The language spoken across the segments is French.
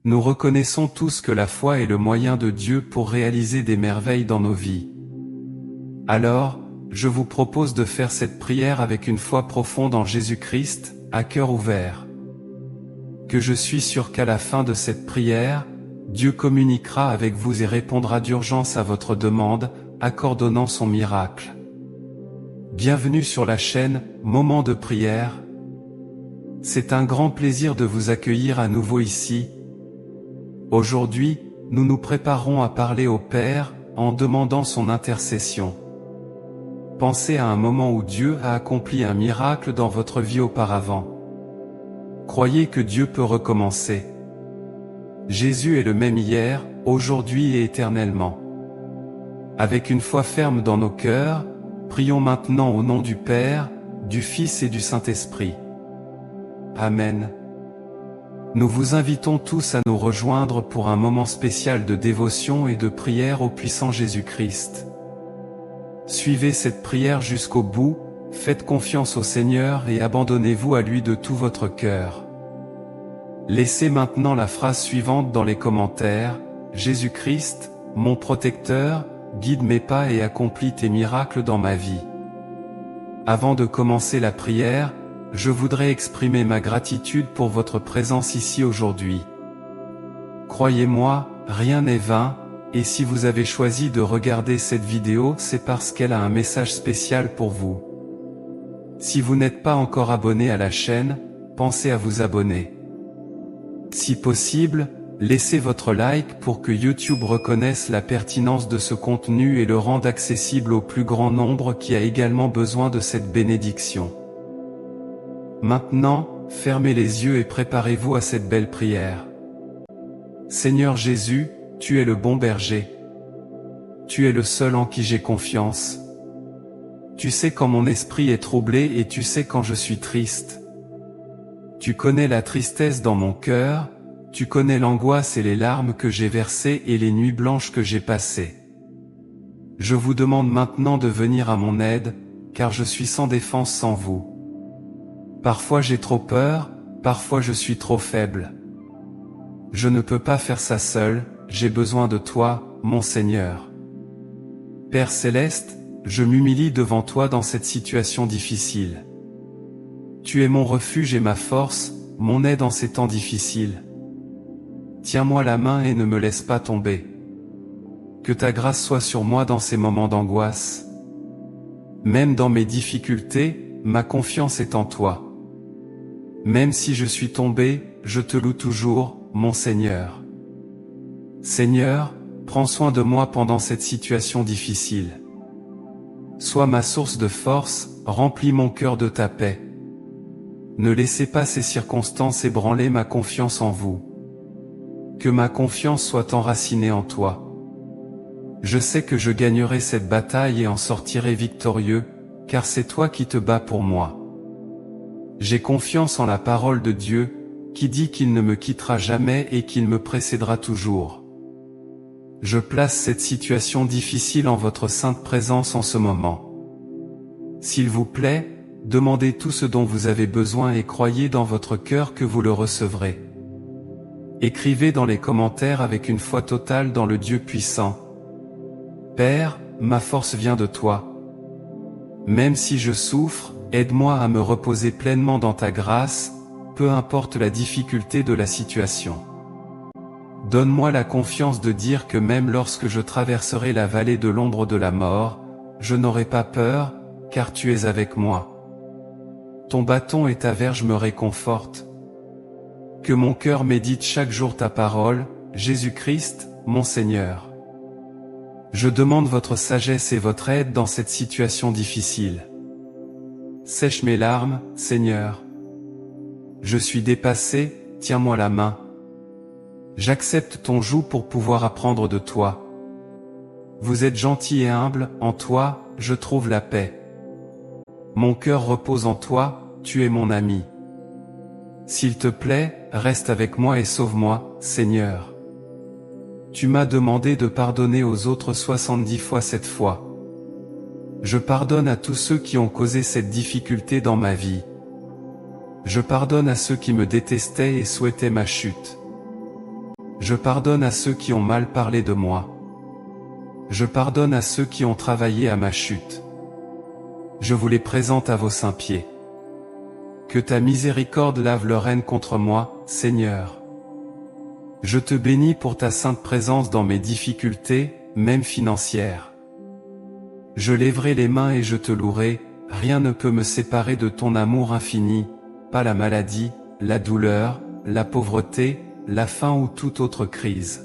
Nous reconnaissons tous que la foi est le moyen de Dieu pour réaliser des merveilles dans nos vies. Alors, je vous propose de faire cette prière avec une foi profonde en Jésus-Christ, à cœur ouvert. Que je suis sûr qu'à la fin de cette prière, Dieu communiquera avec vous et répondra d'urgence à votre demande, accordonnant son miracle. Bienvenue sur la chaîne Moment de prière. C'est un grand plaisir de vous accueillir à nouveau ici. Aujourd'hui, nous nous préparons à parler au Père, en demandant son intercession. Pensez à un moment où Dieu a accompli un miracle dans votre vie auparavant. Croyez que Dieu peut recommencer. Jésus est le même hier, aujourd'hui et éternellement. Avec une foi ferme dans nos cœurs, prions maintenant au nom du Père, du Fils et du Saint-Esprit. Amen. Nous vous invitons tous à nous rejoindre pour un moment spécial de dévotion et de prière au puissant Jésus-Christ. Suivez cette prière jusqu'au bout, faites confiance au Seigneur et abandonnez-vous à lui de tout votre cœur. Laissez maintenant la phrase suivante dans les commentaires: Jésus-Christ, mon protecteur, guide mes pas et accomplis tes miracles dans ma vie. Avant de commencer la prière, je voudrais exprimer ma gratitude pour votre présence ici aujourd'hui. Croyez-moi, rien n'est vain, et si vous avez choisi de regarder cette vidéo, c'est parce qu'elle a un message spécial pour vous. Si vous n'êtes pas encore abonné à la chaîne, pensez à vous abonner. Si possible, laissez votre like pour que YouTube reconnaisse la pertinence de ce contenu et le rende accessible au plus grand nombre qui a également besoin de cette bénédiction. Maintenant, fermez les yeux et préparez-vous à cette belle prière. Seigneur Jésus, tu es le bon berger. Tu es le seul en qui j'ai confiance. Tu sais quand mon esprit est troublé et tu sais quand je suis triste. Tu connais la tristesse dans mon cœur, tu connais l'angoisse et les larmes que j'ai versées et les nuits blanches que j'ai passées. Je vous demande maintenant de venir à mon aide, car je suis sans défense sans vous. Parfois j'ai trop peur, parfois je suis trop faible. Je ne peux pas faire ça seul, j'ai besoin de toi, mon Seigneur. Père Céleste, je m'humilie devant toi dans cette situation difficile. Tu es mon refuge et ma force, mon aide en ces temps difficiles. Tiens-moi la main et ne me laisse pas tomber. Que ta grâce soit sur moi dans ces moments d'angoisse. Même dans mes difficultés, ma confiance est en toi. Même si je suis tombé, je te loue toujours, mon Seigneur. Seigneur, prends soin de moi pendant cette situation difficile. Sois ma source de force, remplis mon cœur de ta paix. Ne laissez pas ces circonstances ébranler ma confiance en vous. Que ma confiance soit enracinée en toi. Je sais que je gagnerai cette bataille et en sortirai victorieux, car c'est toi qui te bats pour moi. J'ai confiance en la parole de Dieu, qui dit qu'il ne me quittera jamais et qu'il me précédera toujours. Je place cette situation difficile en votre sainte présence en ce moment. S'il vous plaît, demandez tout ce dont vous avez besoin et croyez dans votre cœur que vous le recevrez. Écrivez dans les commentaires avec une foi totale dans le Dieu puissant. Père, ma force vient de toi. Même si je souffre, aide-moi à me reposer pleinement dans ta grâce, peu importe la difficulté de la situation. Donne-moi la confiance de dire que même lorsque je traverserai la vallée de l'ombre de la mort, je n'aurai pas peur, car tu es avec moi. Ton bâton et ta verge me réconfortent. Que mon cœur médite chaque jour ta parole, Jésus-Christ, mon Seigneur. Je demande votre sagesse et votre aide dans cette situation difficile. Sèche mes larmes, Seigneur. Je suis dépassé, tiens-moi la main. J'accepte ton joug pour pouvoir apprendre de toi. Vous êtes gentil et humble, en toi, je trouve la paix. Mon cœur repose en toi, tu es mon ami. S'il te plaît, reste avec moi et sauve-moi, Seigneur. Tu m'as demandé de pardonner aux autres 70 fois 7 fois. Je pardonne à tous ceux qui ont causé cette difficulté dans ma vie. Je pardonne à ceux qui me détestaient et souhaitaient ma chute. Je pardonne à ceux qui ont mal parlé de moi. Je pardonne à ceux qui ont travaillé à ma chute. Je vous les présente à vos saints pieds. Que ta miséricorde lave leur haine contre moi, Seigneur. Je te bénis pour ta sainte présence dans mes difficultés, même financières. Je lèverai les mains et je te louerai, rien ne peut me séparer de ton amour infini, pas la maladie, la douleur, la pauvreté, la faim ou toute autre crise.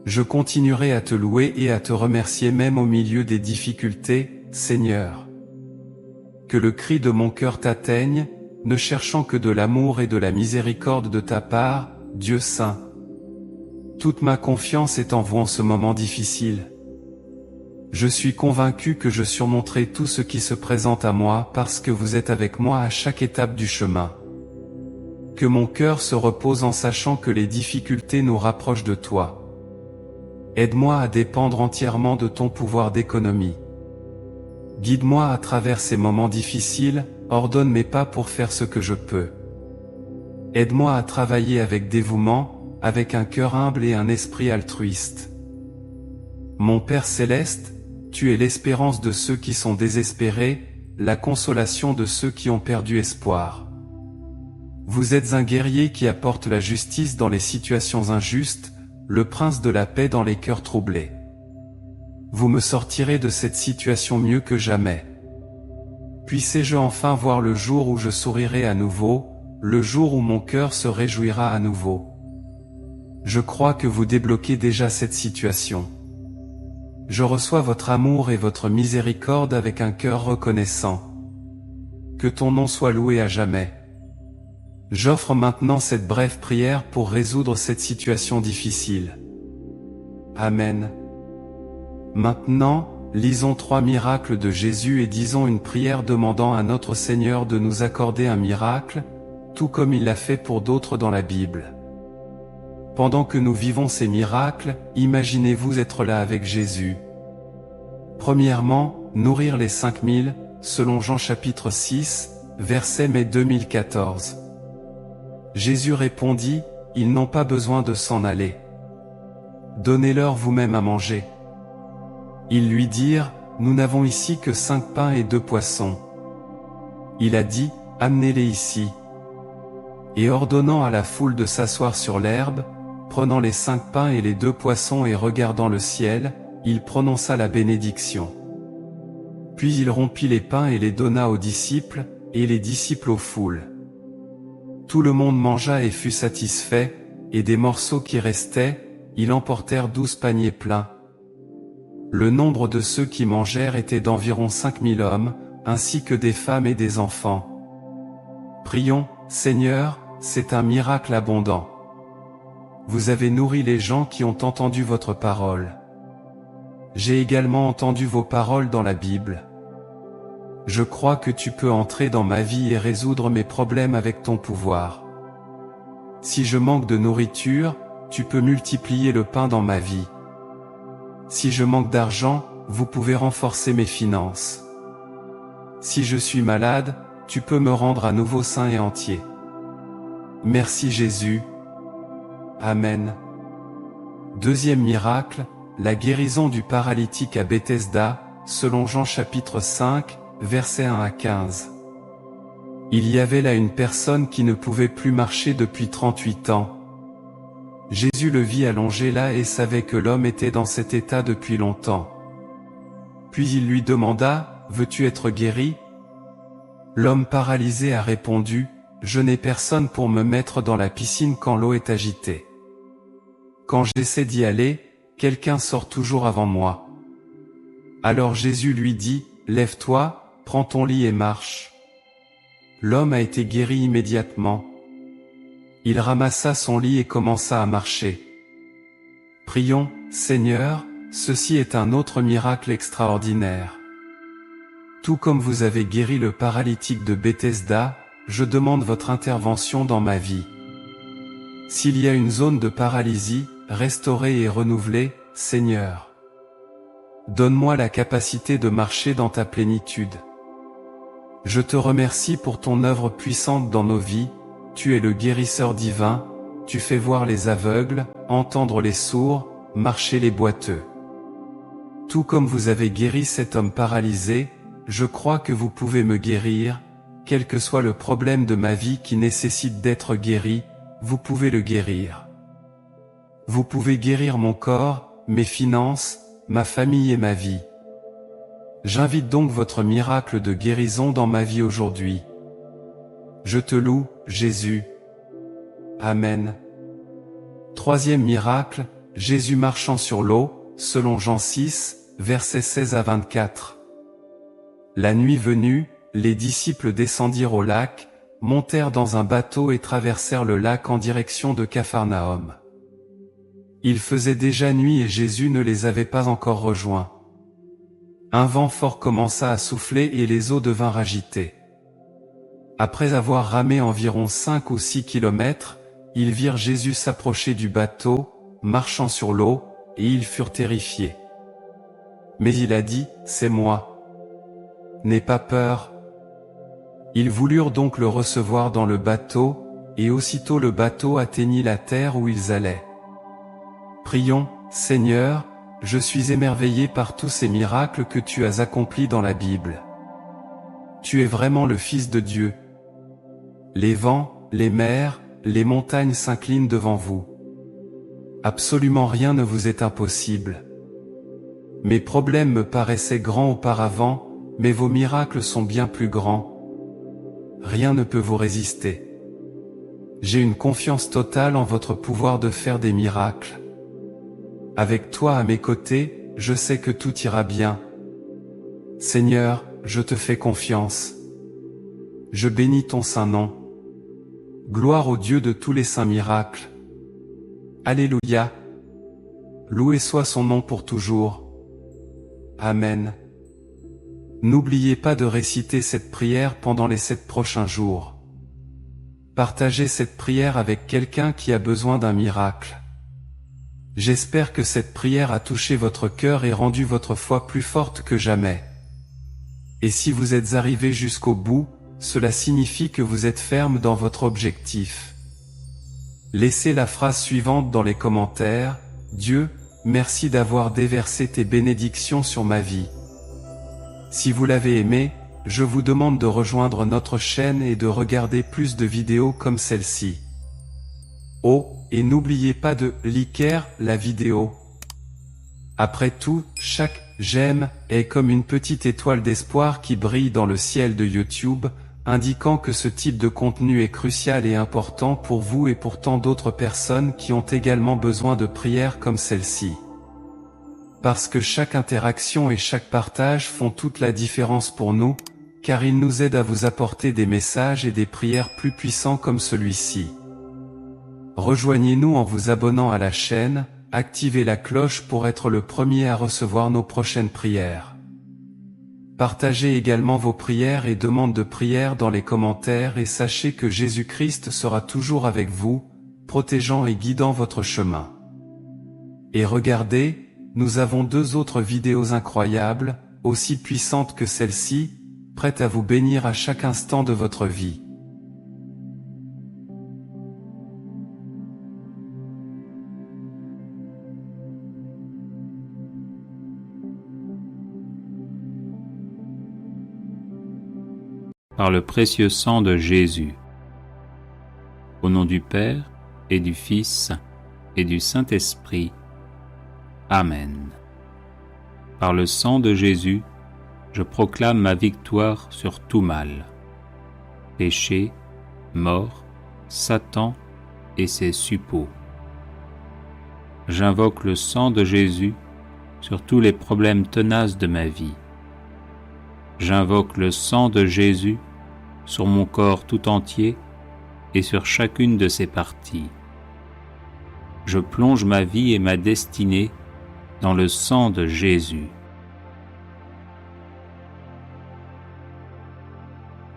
Je continuerai à te louer et à te remercier même au milieu des difficultés, Seigneur. Que le cri de mon cœur t'atteigne, ne cherchant que de l'amour et de la miséricorde de ta part, Dieu saint. Toute ma confiance est en vous en ce moment difficile. Je suis convaincu que je surmonterai tout ce qui se présente à moi parce que vous êtes avec moi à chaque étape du chemin. Que mon cœur se repose en sachant que les difficultés nous rapprochent de toi. Aide-moi à dépendre entièrement de ton pouvoir d'économie. Guide-moi à travers ces moments difficiles, ordonne mes pas pour faire ce que je peux. Aide-moi à travailler avec dévouement, avec un cœur humble et un esprit altruiste. Mon Père céleste, tu es l'espérance de ceux qui sont désespérés, la consolation de ceux qui ont perdu espoir. Vous êtes un guerrier qui apporte la justice dans les situations injustes, le prince de la paix dans les cœurs troublés. Vous me sortirez de cette situation mieux que jamais. Puissé-je enfin voir le jour où je sourirai à nouveau, le jour où mon cœur se réjouira à nouveau. Je crois que vous débloquez déjà cette situation. Je reçois votre amour et votre miséricorde avec un cœur reconnaissant. Que ton nom soit loué à jamais. J'offre maintenant cette brève prière pour résoudre cette situation difficile. Amen. Maintenant, lisons 3 miracles de Jésus et disons une prière demandant à notre Seigneur de nous accorder un miracle, tout comme il l'a fait pour d'autres dans la Bible. Pendant que nous vivons ces miracles, imaginez-vous être là avec Jésus. Premièrement, nourrir les 5000, selon Jean chapitre 6, verset mai 2014. Jésus répondit, « Ils n'ont pas besoin de s'en aller. Donnez-leur vous-même à manger. » Ils lui dirent, « Nous n'avons ici que 5 pains et 2 poissons. » Il a dit, « Amenez-les ici. » Et ordonnant à la foule de s'asseoir sur l'herbe, prenant les 5 pains et les 2 poissons et regardant le ciel, il prononça la bénédiction. Puis il rompit les pains et les donna aux disciples, et les disciples aux foules. Tout le monde mangea et fut satisfait, et des morceaux qui restaient, ils emportèrent 12 paniers pleins. Le nombre de ceux qui mangèrent était d'environ 5000 hommes, ainsi que des femmes et des enfants. Prions, Seigneur, c'est un miracle abondant. Vous avez nourri les gens qui ont entendu votre parole. J'ai également entendu vos paroles dans la Bible. Je crois que tu peux entrer dans ma vie et résoudre mes problèmes avec ton pouvoir. Si je manque de nourriture, tu peux multiplier le pain dans ma vie. Si je manque d'argent, vous pouvez renforcer mes finances. Si je suis malade, tu peux me rendre à nouveau sain et entier. Merci Jésus. Amen. Deuxième miracle, la guérison du paralytique à Bethesda, selon Jean chapitre 5, versets 1 à 15. Il y avait là une personne qui ne pouvait plus marcher depuis 38 ans. Jésus le vit allongé là et savait que l'homme était dans cet état depuis longtemps. Puis il lui demanda, « Veux-tu être guéri ?» L'homme paralysé a répondu, « Je n'ai personne pour me mettre dans la piscine quand l'eau est agitée. Quand j'essaie d'y aller, quelqu'un sort toujours avant moi. » Alors Jésus lui dit, « Lève-toi, prends ton lit et marche. » L'homme a été guéri immédiatement. Il ramassa son lit et commença à marcher. Prions, Seigneur, ceci est un autre miracle extraordinaire. Tout comme vous avez guéri le paralytique de Bethesda, je demande votre intervention dans ma vie. S'il y a une zone de paralysie, restaurée et renouvelée, Seigneur, donne-moi la capacité de marcher dans ta plénitude. Je te remercie pour ton œuvre puissante dans nos vies, tu es le guérisseur divin, tu fais voir les aveugles, entendre les sourds, marcher les boiteux. Tout comme vous avez guéri cet homme paralysé, je crois que vous pouvez me guérir, quel que soit le problème de ma vie qui nécessite d'être guéri, vous pouvez le guérir. Vous pouvez guérir mon corps, mes finances, ma famille et ma vie. J'invite donc votre miracle de guérison dans ma vie aujourd'hui. Je te loue, Jésus. Amen. Troisième miracle, Jésus marchant sur l'eau, selon Jean 6, versets 16 à 24. La nuit venue, les disciples descendirent au lac, montèrent dans un bateau et traversèrent le lac en direction de Capharnaüm. Il faisait déjà nuit et Jésus ne les avait pas encore rejoints. Un vent fort commença à souffler et les eaux devinrent agitées. Après avoir ramé environ 5 ou 6 kilomètres, ils virent Jésus s'approcher du bateau, marchant sur l'eau, et ils furent terrifiés. Mais il a dit, « C'est moi. N'aie pas peur. » Ils voulurent donc le recevoir dans le bateau, et aussitôt le bateau atteignit la terre où ils allaient. Prions, Seigneur, je suis émerveillé par tous ces miracles que tu as accomplis dans la Bible. Tu es vraiment le Fils de Dieu. Les vents, les mers, les montagnes s'inclinent devant vous. Absolument rien ne vous est impossible. Mes problèmes me paraissaient grands auparavant, mais vos miracles sont bien plus grands. Rien ne peut vous résister. J'ai une confiance totale en votre pouvoir de faire des miracles. Avec toi à mes côtés, je sais que tout ira bien. Seigneur, je te fais confiance. Je bénis ton saint nom. Gloire au Dieu de tous les saints miracles. Alléluia. Loué soit son nom pour toujours. Amen. N'oubliez pas de réciter cette prière pendant les 7 prochains jours. Partagez cette prière avec quelqu'un qui a besoin d'un miracle. J'espère que cette prière a touché votre cœur et rendu votre foi plus forte que jamais. Et si vous êtes arrivé jusqu'au bout, cela signifie que vous êtes ferme dans votre objectif. Laissez la phrase suivante dans les commentaires, « Dieu, merci d'avoir déversé tes bénédictions sur ma vie. » Si vous l'avez aimé, je vous demande de rejoindre notre chaîne et de regarder plus de vidéos comme celle-ci. Oh, et n'oubliez pas de liker la vidéo. Après tout, chaque « j'aime » est comme une petite étoile d'espoir qui brille dans le ciel de YouTube, indiquant que ce type de contenu est crucial et important pour vous et pour tant d'autres personnes qui ont également besoin de prières comme celle-ci. Parce que chaque interaction et chaque partage font toute la différence pour nous, car ils nous aident à vous apporter des messages et des prières plus puissants comme celui-ci. Rejoignez-nous en vous abonnant à la chaîne, activez la cloche pour être le premier à recevoir nos prochaines prières. Partagez également vos prières et demandes de prière dans les commentaires et sachez que Jésus-Christ sera toujours avec vous, protégeant et guidant votre chemin. Et regardez, nous avons 2 autres vidéos incroyables, aussi puissantes que celle-ci, prêtes à vous bénir à chaque instant de votre vie. Par le précieux sang de Jésus. Au nom du Père, et du Fils, et du Saint-Esprit. Amen. Par le sang de Jésus, je proclame ma victoire sur tout mal. Péché, mort, Satan et ses suppôts. J'invoque le sang de Jésus sur tous les problèmes tenaces de ma vie. J'invoque le sang de Jésus sur mon corps tout entier et sur chacune de ses parties. Je plonge ma vie et ma destinée dans le sang de Jésus.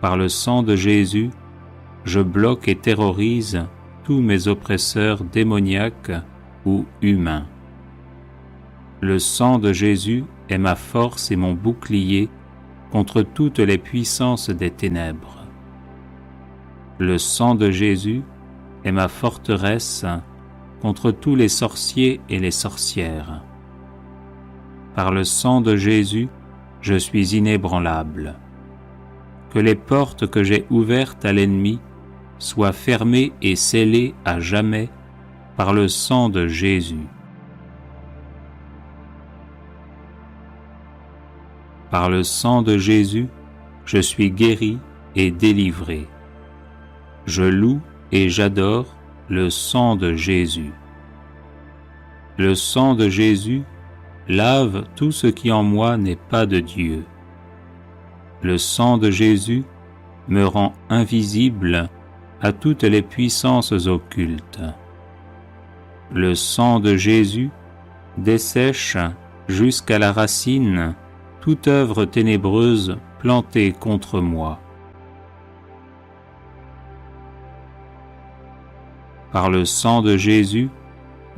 Par le sang de Jésus, je bloque et terrorise tous mes oppresseurs démoniaques ou humains. Le sang de Jésus est ma force et mon bouclier contre toutes les puissances des ténèbres. Le sang de Jésus est ma forteresse contre tous les sorciers et les sorcières. Par le sang de Jésus, je suis inébranlable. Que les portes que j'ai ouvertes à l'ennemi soient fermées et scellées à jamais par le sang de Jésus. Par le sang de Jésus, je suis guéri et délivré. Je loue et j'adore le sang de Jésus. Le sang de Jésus lave tout ce qui en moi n'est pas de Dieu. Le sang de Jésus me rend invisible à toutes les puissances occultes. Le sang de Jésus dessèche jusqu'à la racine toute œuvre ténébreuse plantée contre moi. Par le sang de Jésus,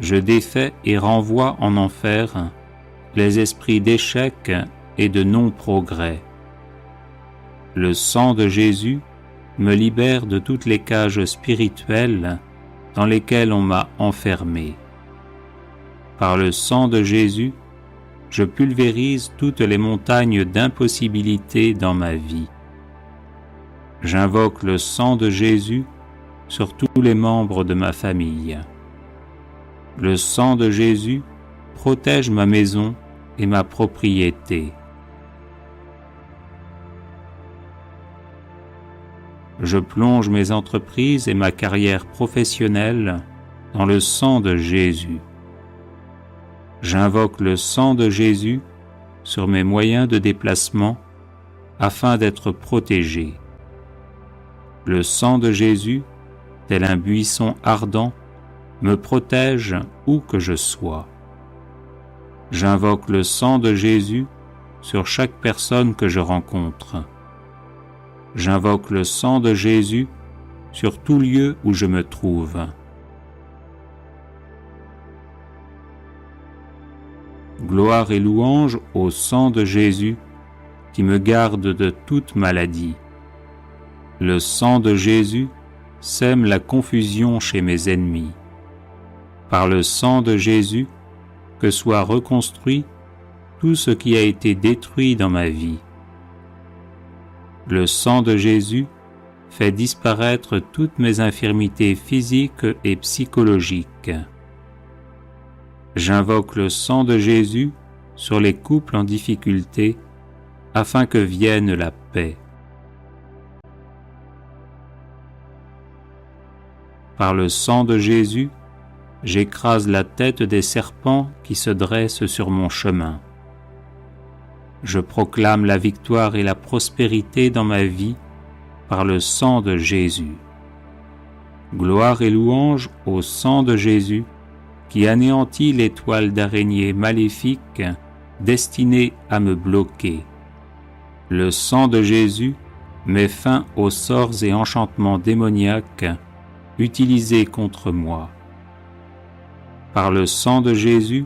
je défais et renvoie en enfer les esprits d'échec et de non-progrès. Le sang de Jésus me libère de toutes les cages spirituelles dans lesquelles on m'a enfermé. Par le sang de Jésus, je pulvérise toutes les montagnes d'impossibilités dans ma vie. J'invoque le sang de Jésus sur tous les membres de ma famille. Le sang de Jésus protège ma maison et ma propriété. Je plonge mes entreprises et ma carrière professionnelle dans le sang de Jésus. J'invoque le sang de Jésus sur mes moyens de déplacement afin d'être protégé. Le sang de Jésus, tel un buisson ardent, me protège où que je sois. J'invoque le sang de Jésus sur chaque personne que je rencontre. J'invoque le sang de Jésus sur tout lieu où je me trouve. Gloire et louange au sang de Jésus qui me garde de toute maladie. Le sang de Jésus sème la confusion chez mes ennemis. Par le sang de Jésus, que soit reconstruit tout ce qui a été détruit dans ma vie. Le sang de Jésus fait disparaître toutes mes infirmités physiques et psychologiques. J'invoque le sang de Jésus sur les couples en difficulté afin que vienne la paix. Par le sang de Jésus, j'écrase la tête des serpents qui se dressent sur mon chemin. Je proclame la victoire et la prospérité dans ma vie par le sang de Jésus. Gloire et louange au sang de Jésus qui anéantit les toiles d'araignée maléfiques destinées à me bloquer. Le sang de Jésus met fin aux sorts et enchantements démoniaques utilisés contre moi. Par le sang de Jésus,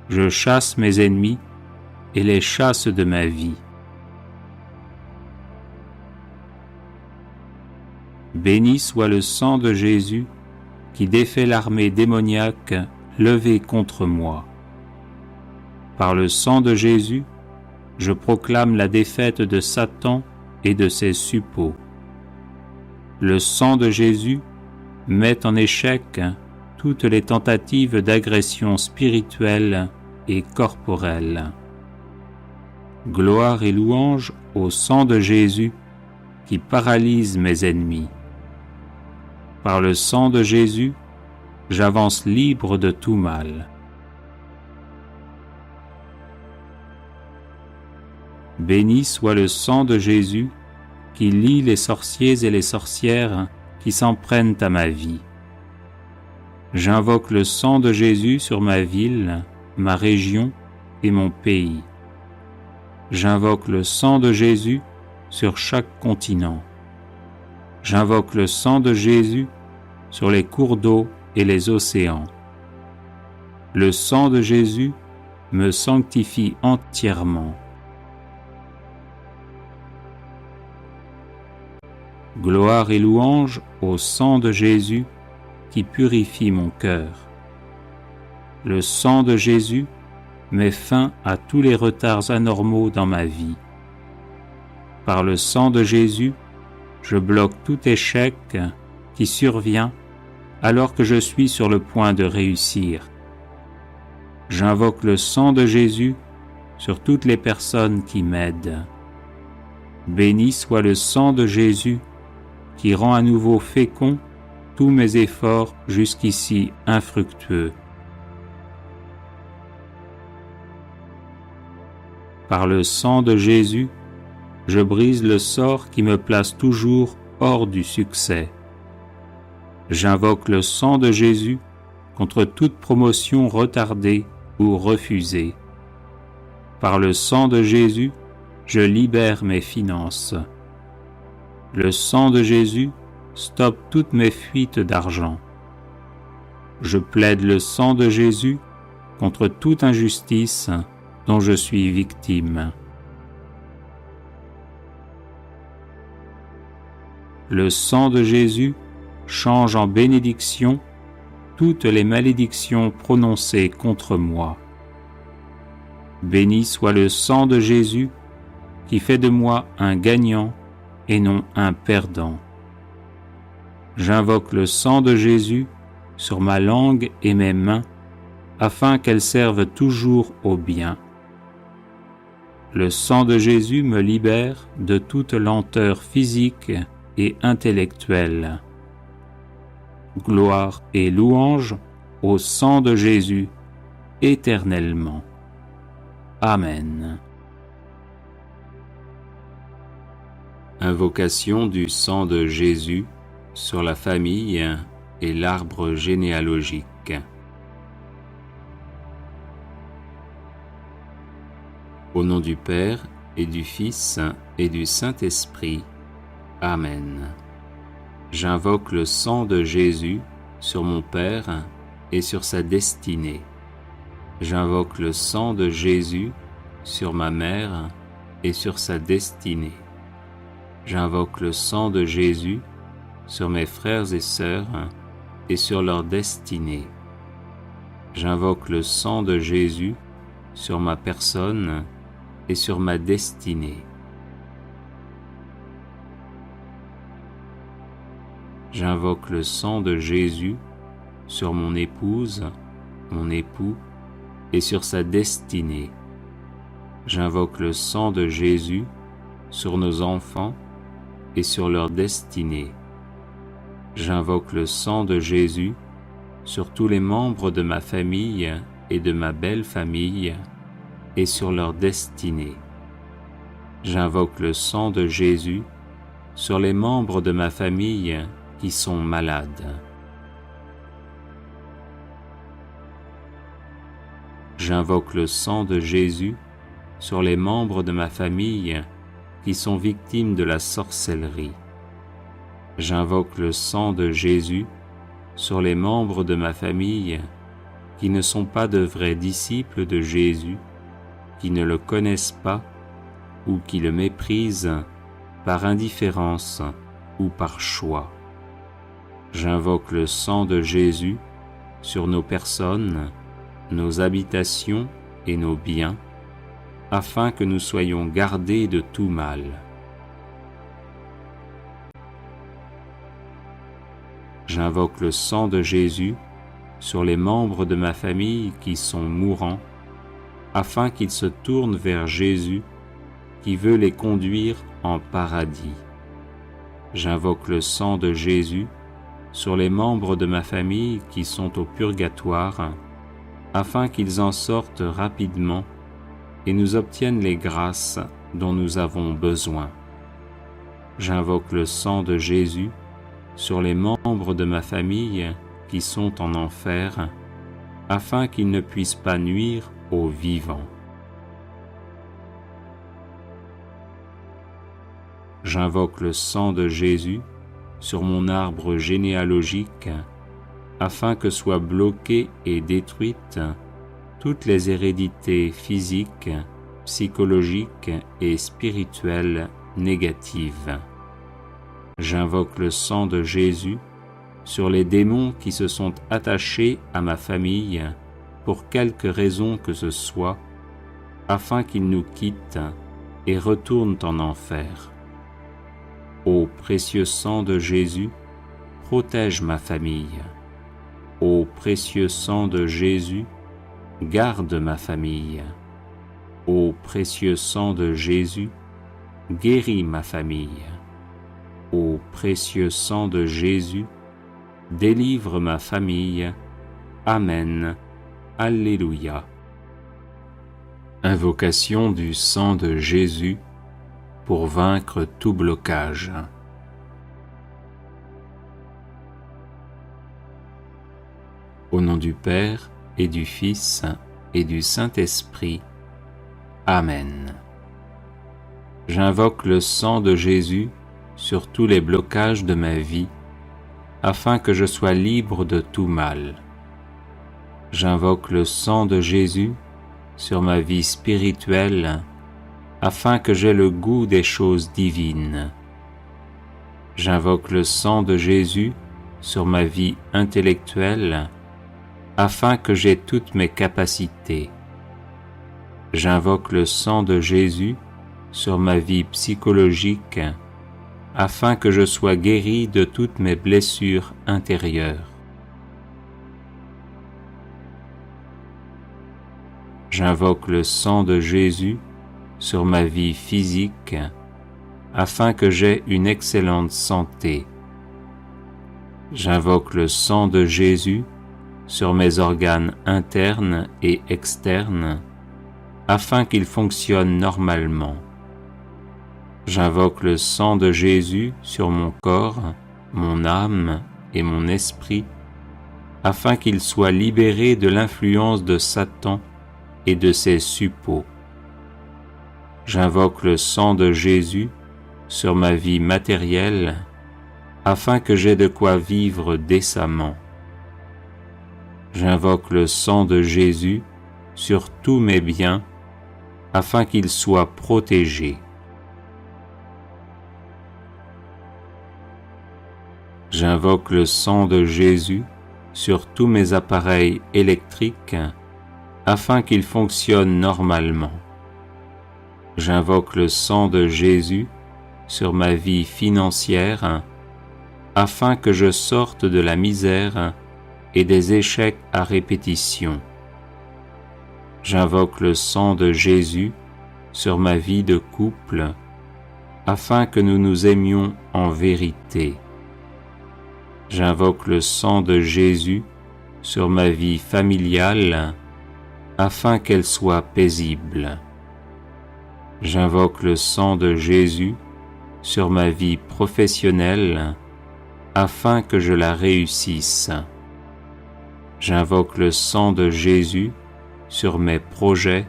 je chasse mes ennemis et les chasse de ma vie. Béni soit le sang de Jésus qui défait l'armée démoniaque levée contre moi. Par le sang de Jésus, je proclame la défaite de Satan et de ses suppôts. Le sang de Jésus met en échec toutes les tentatives d'agression spirituelle et corporelle. Gloire et louange au sang de Jésus qui paralyse mes ennemis. Par le sang de Jésus, j'avance libre de tout mal. Béni soit le sang de Jésus qui lie les sorciers et les sorcières qui s'en prennent à ma vie. J'invoque le sang de Jésus sur ma ville, ma région et mon pays. J'invoque le sang de Jésus sur chaque continent. J'invoque le sang de Jésus sur les cours d'eau et les océans. Le sang de Jésus me sanctifie entièrement. Gloire et louange au sang de Jésus qui purifie mon cœur. Le sang de Jésus met fin à tous les retards anormaux dans ma vie. Par le sang de Jésus, je bloque tout échec qui survient alors que je suis sur le point de réussir. J'invoque le sang de Jésus sur toutes les personnes qui m'aident. Béni soit le sang de Jésus qui rend à nouveau fécond tous mes efforts jusqu'ici infructueux. Par le sang de Jésus, je brise le sort qui me place toujours hors du succès. J'invoque le sang de Jésus contre toute promotion retardée ou refusée. Par le sang de Jésus, je libère mes finances. Le sang de Jésus stoppe toutes mes fuites d'argent. Je plaide le sang de Jésus contre toute injustice dont je suis victime. Le sang de Jésus change en bénédiction toutes les malédictions prononcées contre moi. Béni soit le sang de Jésus qui fait de moi un gagnant et non un perdant. J'invoque le sang de Jésus sur ma langue et mes mains afin qu'elles servent toujours au bien. Le sang de Jésus me libère de toute lenteur physique et intellectuelle. Gloire et louange au sang de Jésus éternellement. Amen. Invocation du sang de Jésus sur la famille et l'arbre généalogique. Au nom du Père et du Fils et du Saint-Esprit. Amen. J'invoque le sang de Jésus sur mon Père et sur sa destinée. J'invoque le sang de Jésus sur ma mère et sur sa destinée. J'invoque le sang de Jésus sur mes frères et sœurs et sur leur destinée. J'invoque le sang de Jésus sur ma personne et sur ma destinée. J'invoque le sang de Jésus sur mon épouse, mon époux et sur sa destinée. J'invoque le sang de Jésus sur nos enfants et sur leur destinée. J'invoque le sang de Jésus sur tous les membres de ma famille et de ma belle famille et sur leur destinée. J'invoque le sang de Jésus sur les membres de ma famille qui sont malades. J'invoque le sang de Jésus sur les membres de ma famille qui sont victimes de la sorcellerie. J'invoque le sang de Jésus sur les membres de ma famille qui ne sont pas de vrais disciples de Jésus, qui ne le connaissent pas ou qui le méprisent par indifférence ou par choix. J'invoque le sang de Jésus sur nos personnes, nos habitations et nos biens, afin que nous soyons gardés de tout mal. J'invoque le sang de Jésus sur les membres de ma famille qui sont mourants, afin qu'ils se tournent vers Jésus, qui veut les conduire en paradis. J'invoque le sang de Jésus sur les membres de ma famille qui sont au purgatoire, afin qu'ils en sortent rapidement et nous obtiennent les grâces dont nous avons besoin. J'invoque le sang de Jésus sur les membres de ma famille qui sont en enfer, afin qu'ils ne puissent pas nuire aux vivants. J'invoque le sang de Jésus sur mon arbre généalogique, afin que soient bloquées et détruites toutes les hérédités physiques, psychologiques et spirituelles négatives. J'invoque le sang de Jésus sur les démons qui se sont attachés à ma famille pour quelque raison que ce soit, afin qu'ils nous quittent et retournent en enfer. Ô précieux sang de Jésus, protège ma famille. Ô précieux sang de Jésus, garde ma famille. Ô précieux sang de Jésus, guéris ma famille. Ô précieux sang de Jésus, délivre ma famille. Amen. Alléluia. Invocation du sang de Jésus pour vaincre tout blocage. Au nom du Père et du Fils et du Saint-Esprit. Amen. J'invoque le sang de Jésus sur tous les blocages de ma vie, afin que je sois libre de tout mal. J'invoque le sang de Jésus sur ma vie spirituelle, afin que j'aie le goût des choses divines. J'invoque le sang de Jésus sur ma vie intellectuelle, afin que j'aie toutes mes capacités. J'invoque le sang de Jésus sur ma vie psychologique, afin que je sois guéri de toutes mes blessures intérieures. J'invoque le sang de Jésus sur ma vie physique, afin que j'aie une excellente santé. J'invoque le sang de Jésus sur mes organes internes et externes, afin qu'ils fonctionnent normalement. J'invoque le sang de Jésus sur mon corps, mon âme et mon esprit, afin qu'ils soient libérés de l'influence de Satan et de ses suppôts. J'invoque le sang de Jésus sur ma vie matérielle, afin que j'aie de quoi vivre décemment. J'invoque le sang de Jésus sur tous mes biens, afin qu'ils soient protégés. J'invoque le sang de Jésus sur tous mes appareils électriques, afin qu'ils fonctionnent normalement. J'invoque le sang de Jésus sur ma vie financière, afin que je sorte de la misère et des échecs à répétition. J'invoque le sang de Jésus sur ma vie de couple, afin que nous nous aimions en vérité. J'invoque le sang de Jésus sur ma vie familiale, afin qu'elle soit paisible. J'invoque le sang de Jésus sur ma vie professionnelle, afin que je la réussisse. J'invoque le sang de Jésus sur mes projets,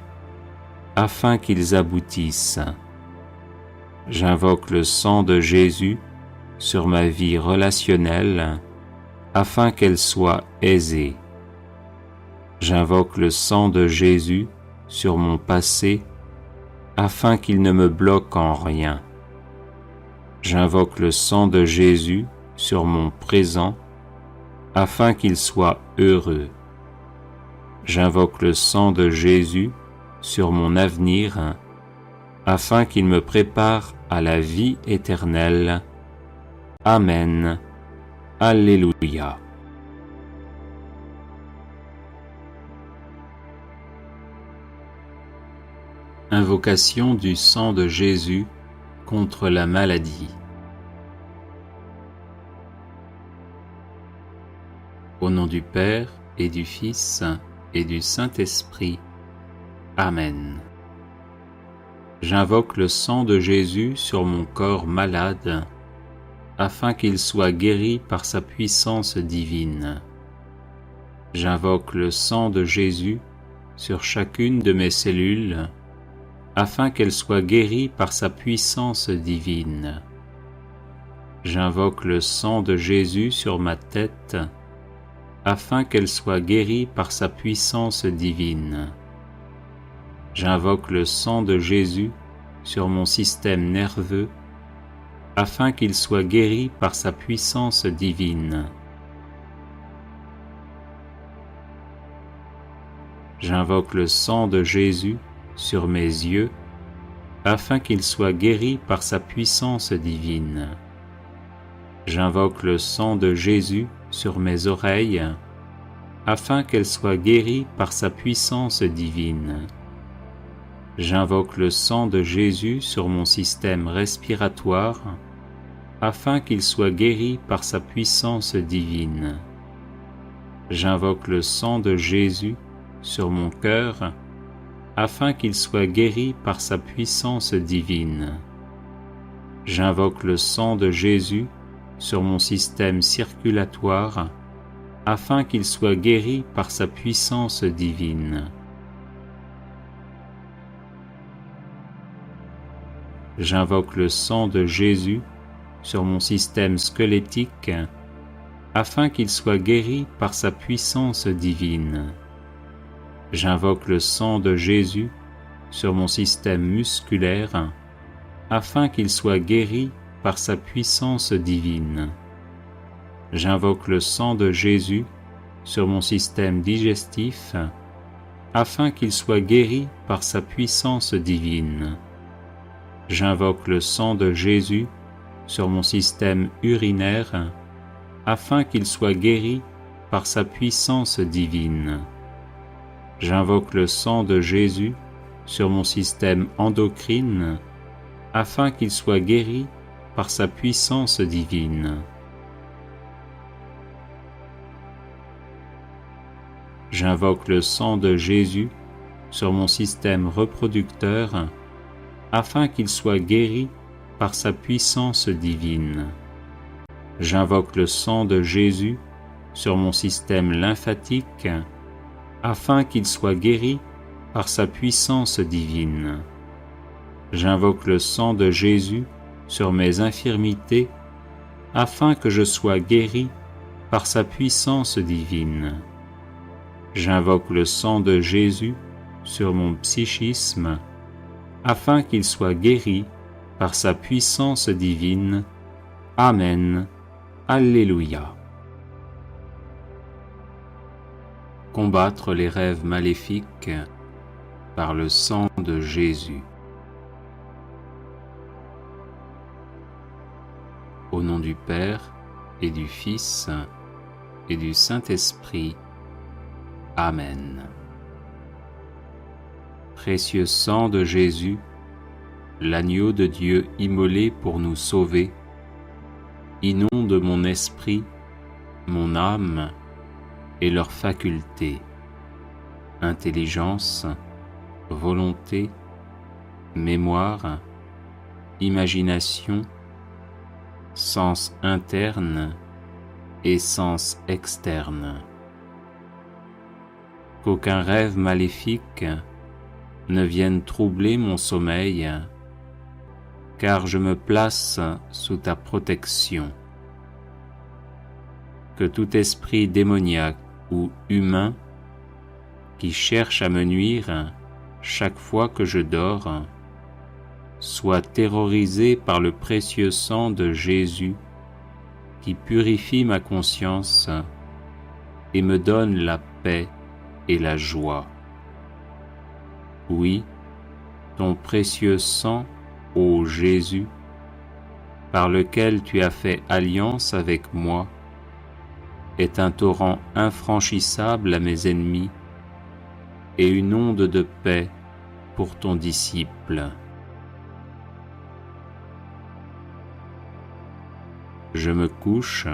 afin qu'ils aboutissent. J'invoque le sang de Jésus sur ma vie relationnelle, afin qu'elle soit aisée. J'invoque le sang de Jésus sur mon passé, afin qu'il ne me bloque en rien. J'invoque le sang de Jésus sur mon présent, afin qu'il soit heureux. J'invoque le sang de Jésus sur mon avenir, afin qu'il me prépare à la vie éternelle. Amen. Alléluia. Invocation du sang de Jésus contre la maladie. Au nom du Père et du Fils et du Saint-Esprit. Amen. J'invoque le sang de Jésus sur mon corps malade, afin qu'il soit guéri par sa puissance divine. J'invoque le sang de Jésus sur chacune de mes cellules, afin qu'elles soient guéries par sa puissance divine. J'invoque le sang de Jésus sur ma tête, afin qu'elle soit guérie par sa puissance divine. J'invoque le sang de Jésus sur mon système nerveux, afin qu'il soit guéri par sa puissance divine. J'invoque le sang de Jésus sur mes yeux, afin qu'ils soient guéris par sa puissance divine. J'invoque le sang de Jésus sur mes oreilles, afin qu'elles soient guéries par sa puissance divine. J'invoque le sang de Jésus sur mon système respiratoire, afin qu'il soit guéri par sa puissance divine. J'invoque le sang de Jésus sur mon cœur, afin qu'il soit guéri par sa puissance divine. J'invoque le sang de Jésus sur mon système circulatoire, afin qu'il soit guéri par sa puissance divine. J'invoque le sang de Jésus sur mon système squelettique, afin qu'il soit guéri par sa puissance divine. J'invoque le sang de Jésus sur mon système musculaire, afin qu'il soit guéri par sa puissance divine. J'invoque le sang de Jésus sur mon système digestif, afin qu'il soit guéri par sa puissance divine. J'invoque le sang de Jésus sur mon système urinaire, afin qu'il soit guéri par sa puissance divine. J'invoque le sang de Jésus sur mon système endocrine, afin qu'il soit guéri par sa puissance divine. J'invoque le sang de Jésus sur mon système reproducteur, afin qu'il soit guéri par sa puissance divine. J'invoque le sang de Jésus sur mon système lymphatique, afin qu'il soit guéri par sa puissance divine. J'invoque le sang de Jésus sur mes infirmités, afin que je sois guéri par sa puissance divine. J'invoque le sang de Jésus sur mon psychisme, afin qu'il soit guéri par sa puissance divine. Amen. Alléluia. Combattre les rêves maléfiques par le sang de Jésus. Au nom du Père et du Fils et du Saint-Esprit. Amen. Précieux sang de Jésus, l'agneau de Dieu immolé pour nous sauver, inonde mon esprit, mon âme et leurs facultés, intelligence, volonté, mémoire, imagination, sens interne et sens externe. Qu'aucun rêve maléfique ne vienne troubler mon sommeil, car je me place sous ta protection. Que tout esprit démoniaque ou humain qui cherche à me nuire chaque fois que je dors soit terrorisé par le précieux sang de Jésus qui purifie ma conscience et me donne la paix et la joie. Oui, ton précieux sang, ô Jésus, par lequel tu as fait alliance avec moi, est un torrent infranchissable à mes ennemis et une onde de paix pour ton disciple. Je me couche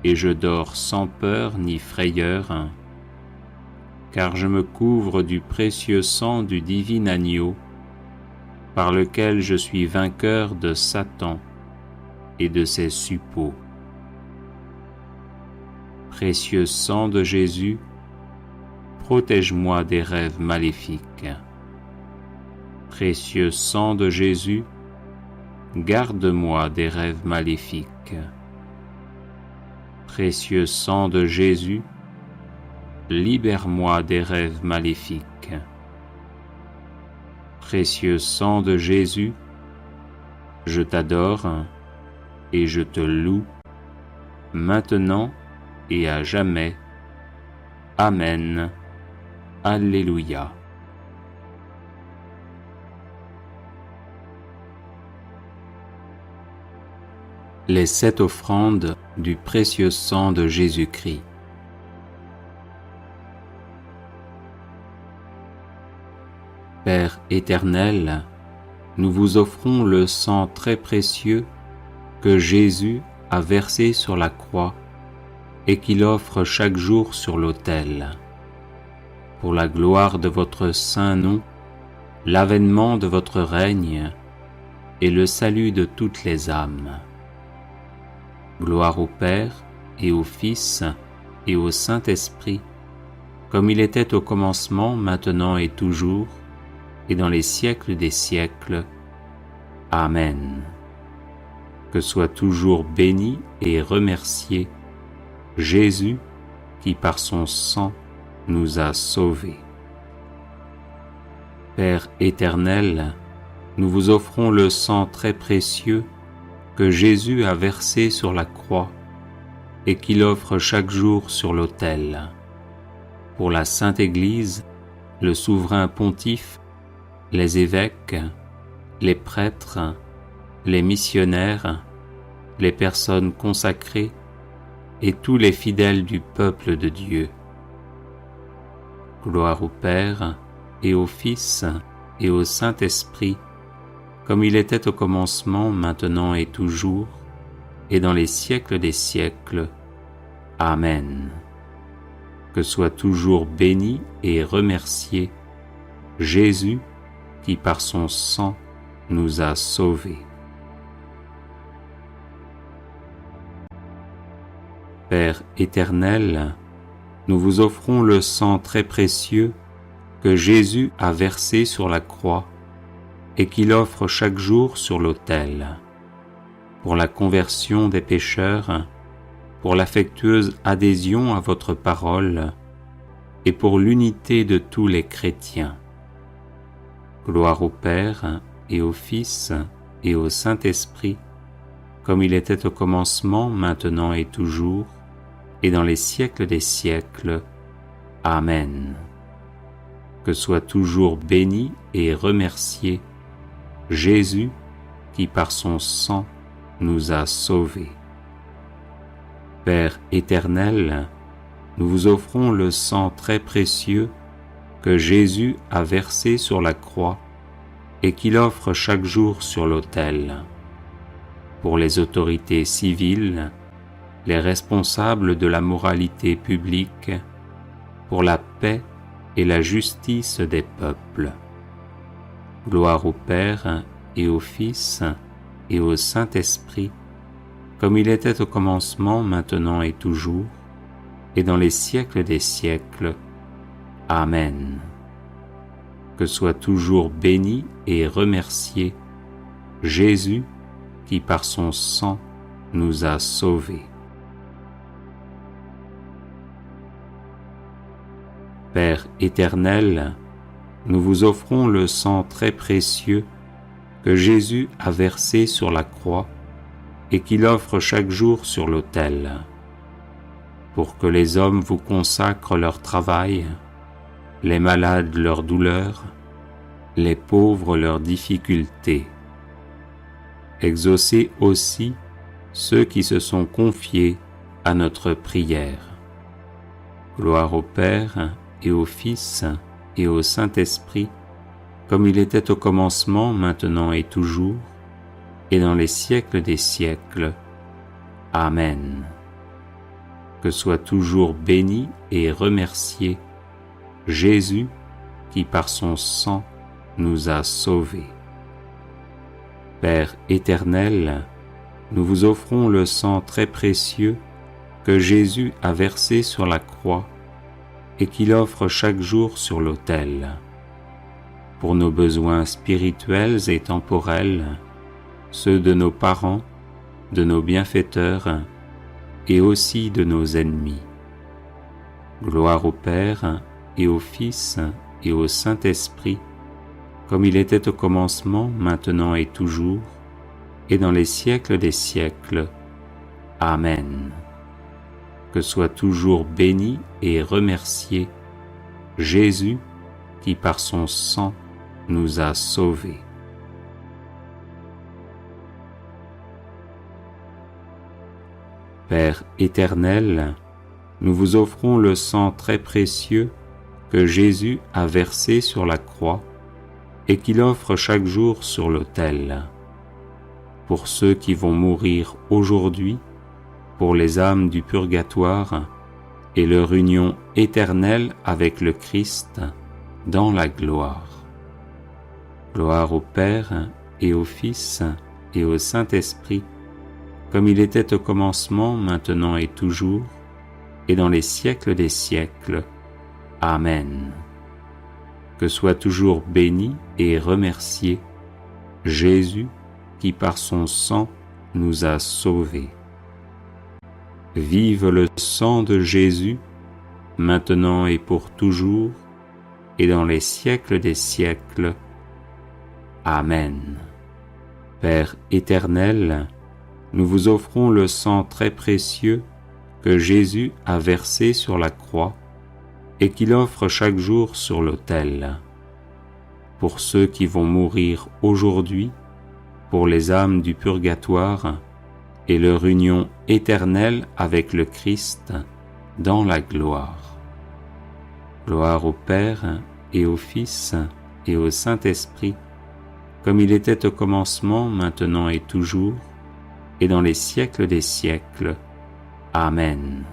et je dors sans peur ni frayeur, car je me couvre du précieux sang du divin agneau, par lequel je suis vainqueur de Satan et de ses suppôts. Précieux sang de Jésus, protège-moi des rêves maléfiques. Précieux sang de Jésus, garde-moi des rêves maléfiques. Précieux sang de Jésus, libère-moi des rêves maléfiques. Précieux sang de Jésus, je t'adore et je te loue, maintenant et à jamais. Amen. Alléluia. Les 7 offrandes du précieux sang de Jésus-Christ. Père éternel, nous vous offrons le sang très précieux que Jésus a versé sur la croix et qu'il offre chaque jour sur l'autel. Pour la gloire de votre saint nom, l'avènement de votre règne et le salut de toutes les âmes. Gloire au Père et au Fils et au Saint-Esprit, comme il était au commencement, maintenant et toujours, et dans les siècles des siècles. Amen. Que soit toujours béni et remercié Jésus qui par son sang nous a sauvés. Père éternel, nous vous offrons le sang très précieux que Jésus a versé sur la croix et qu'il offre chaque jour sur l'autel. Pour la Sainte Église, le souverain pontife, les évêques, les prêtres, les missionnaires, les personnes consacrées et tous les fidèles du peuple de Dieu. Gloire au Père et au Fils et au Saint-Esprit, comme il était au commencement, maintenant et toujours, et dans les siècles des siècles. Amen. Que soit toujours béni et remercié Jésus qui par son sang nous a sauvés. Père éternel, nous vous offrons le sang très précieux que Jésus a versé sur la croix et qu'il offre chaque jour sur l'autel, pour la conversion des pécheurs, pour l'affectueuse adhésion à votre parole et pour l'unité de tous les chrétiens. Gloire au Père et au Fils et au Saint-Esprit, comme il était au commencement, maintenant et toujours, et dans les siècles des siècles. Amen. Que soit toujours béni et remercié Jésus qui par son sang nous a sauvés. Père éternel, nous vous offrons le sang très précieux que Jésus a versé sur la croix et qu'il offre chaque jour sur l'autel. Pour les autorités civiles, les responsables de la moralité publique, pour la paix et la justice des peuples. Gloire au Père et au Fils et au Saint-Esprit, comme il était au commencement, maintenant et toujours, et dans les siècles des siècles. Amen. Que soit toujours béni et remercié Jésus qui par son sang nous a sauvés. Père éternel, nous vous offrons le sang très précieux que Jésus a versé sur la croix et qu'il offre chaque jour sur l'autel, pour que les hommes vous consacrent leur travail, les malades leurs douleurs, les pauvres leurs difficultés. Exaucez aussi ceux qui se sont confiés à notre prière. Gloire au Père et au Fils et au Saint-Esprit, comme il était au commencement, maintenant et toujours, et dans les siècles des siècles. Amen. Que soit toujours béni et remercié Jésus qui par son sang nous a sauvés. Père éternel, nous vous offrons le sang très précieux que Jésus a versé sur la croix et qu'il offre chaque jour sur l'autel, pour nos besoins spirituels et temporels, ceux de nos parents, de nos bienfaiteurs et aussi de nos ennemis. Gloire au Père et au Fils et au Saint-Esprit, comme il était au commencement, maintenant et toujours, et dans les siècles des siècles. Amen. Que soit toujours béni et remercié Jésus qui par son sang nous a sauvés. Père éternel, nous vous offrons le sang très précieux que Jésus a versé sur la croix et qu'il offre chaque jour sur l'autel. Pour ceux qui vont mourir aujourd'hui, pour les âmes du purgatoire et leur union éternelle avec le Christ dans la gloire. Gloire au Père et au Fils et au Saint-Esprit, comme il était au commencement, maintenant et toujours, et dans les siècles des siècles. Amen. Que soit toujours béni et remercié Jésus qui par son sang nous a sauvés. Vive le sang de Jésus, maintenant et pour toujours, et dans les siècles des siècles. Amen. Père éternel, nous vous offrons le sang très précieux que Jésus a versé sur la croix et qu'il offre chaque jour sur l'autel. Pour ceux qui vont mourir aujourd'hui, pour les âmes du purgatoire et leur union éternelle avec le Christ dans la gloire. Gloire au Père et au Fils et au Saint-Esprit, comme il était au commencement, maintenant et toujours, et dans les siècles des siècles. Amen.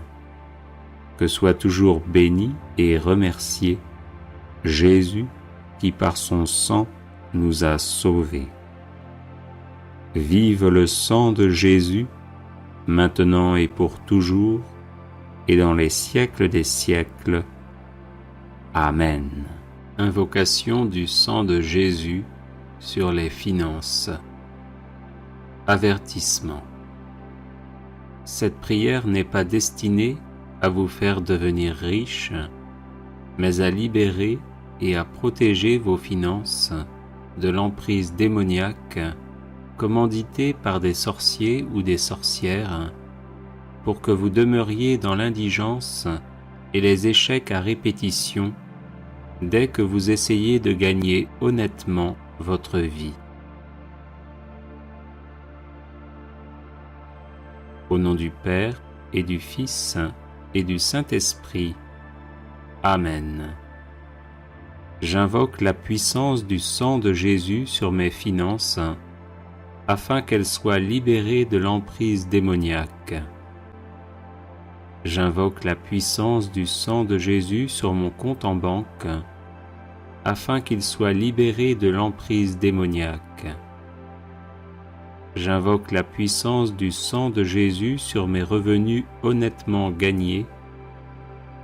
Que soit toujours béni et remercié Jésus qui par son sang nous a sauvés. Vive le sang de Jésus, maintenant et pour toujours, et dans les siècles des siècles. Amen. Invocation du sang de Jésus sur les finances. Avertissement. Cette prière n'est pas destinée à vous faire devenir riche, mais à libérer et à protéger vos finances de l'emprise démoniaque commanditée par des sorciers ou des sorcières pour que vous demeuriez dans l'indigence et les échecs à répétition dès que vous essayez de gagner honnêtement votre vie. Au nom du Père et du Fils et du Saint-Esprit. Amen. J'invoque la puissance du sang de Jésus sur mes finances, afin qu'elles soient libérées de l'emprise démoniaque. J'invoque la puissance du sang de Jésus sur mon compte en banque, afin qu'il soit libéré de l'emprise démoniaque. J'invoque la puissance du sang de Jésus sur mes revenus honnêtement gagnés,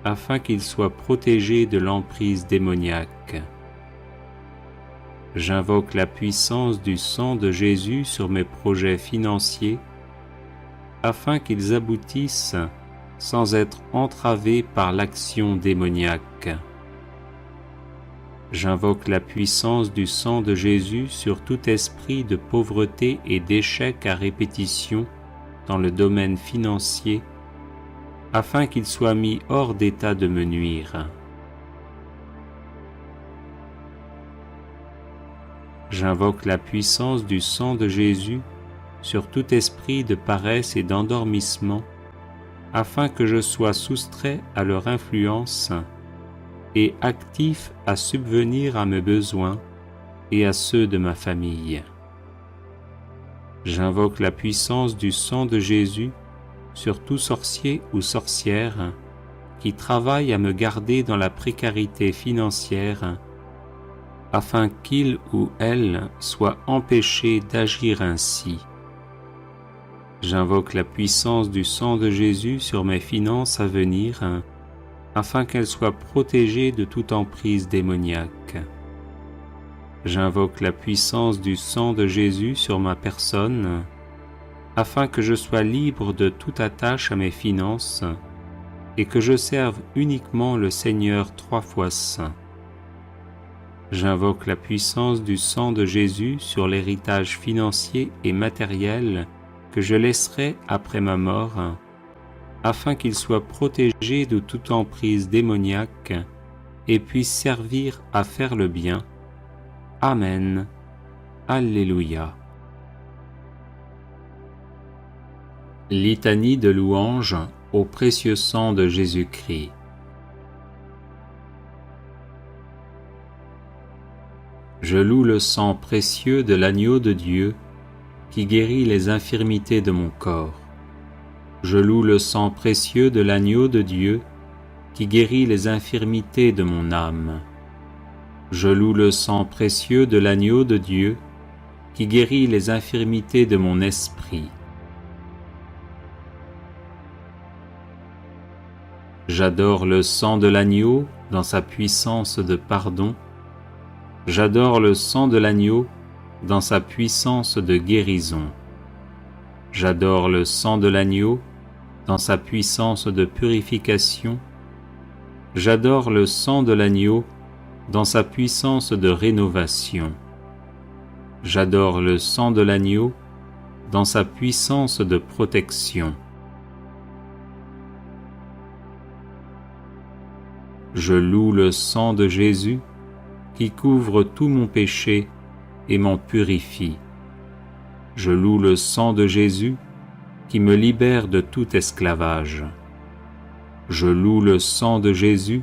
afin qu'ils soient protégés de l'emprise démoniaque. J'invoque la puissance du sang de Jésus sur mes projets financiers, afin qu'ils aboutissent sans être entravés par l'action démoniaque. J'invoque la puissance du sang de Jésus sur tout esprit de pauvreté et d'échec à répétition dans le domaine financier, afin qu'il soit mis hors d'état de me nuire. J'invoque la puissance du sang de Jésus sur tout esprit de paresse et d'endormissement, afin que je sois soustrait à leur influence et actif à subvenir à mes besoins et à ceux de ma famille. J'invoque la puissance du sang de Jésus sur tout sorcier ou sorcière qui travaille à me garder dans la précarité financière, afin qu'il ou elle soit empêché d'agir ainsi. J'invoque la puissance du sang de Jésus sur mes finances à venir, afin qu'elles soient protégées de toute emprise démoniaque. J'invoque la puissance du sang de Jésus sur ma personne, afin que je sois libre de toute attache à mes finances et que je serve uniquement le Seigneur 3 fois saint. J'invoque la puissance du sang de Jésus sur l'héritage financier et matériel que je laisserai après ma mort, afin qu'il soit protégé de toute emprise démoniaque et puisse servir à faire le bien. Amen. Alléluia. Litanie de louange au précieux sang de Jésus-Christ. Je loue le sang précieux de l'agneau de Dieu qui guérit les infirmités de mon corps. Je loue le sang précieux de l'agneau de Dieu qui guérit les infirmités de mon âme. Je loue le sang précieux de l'agneau de Dieu qui guérit les infirmités de mon esprit. J'adore le sang de l'agneau dans sa puissance de pardon. J'adore le sang de l'agneau dans sa puissance de guérison. J'adore le sang de l'agneau dans sa puissance de purification. J'adore le sang de l'agneau dans sa puissance de rénovation. J'adore le sang de l'agneau dans sa puissance de protection. Je loue le sang de Jésus qui couvre tout mon péché et m'en purifie. Je loue le sang de Jésus qui me libère de tout esclavage. Je loue le sang de Jésus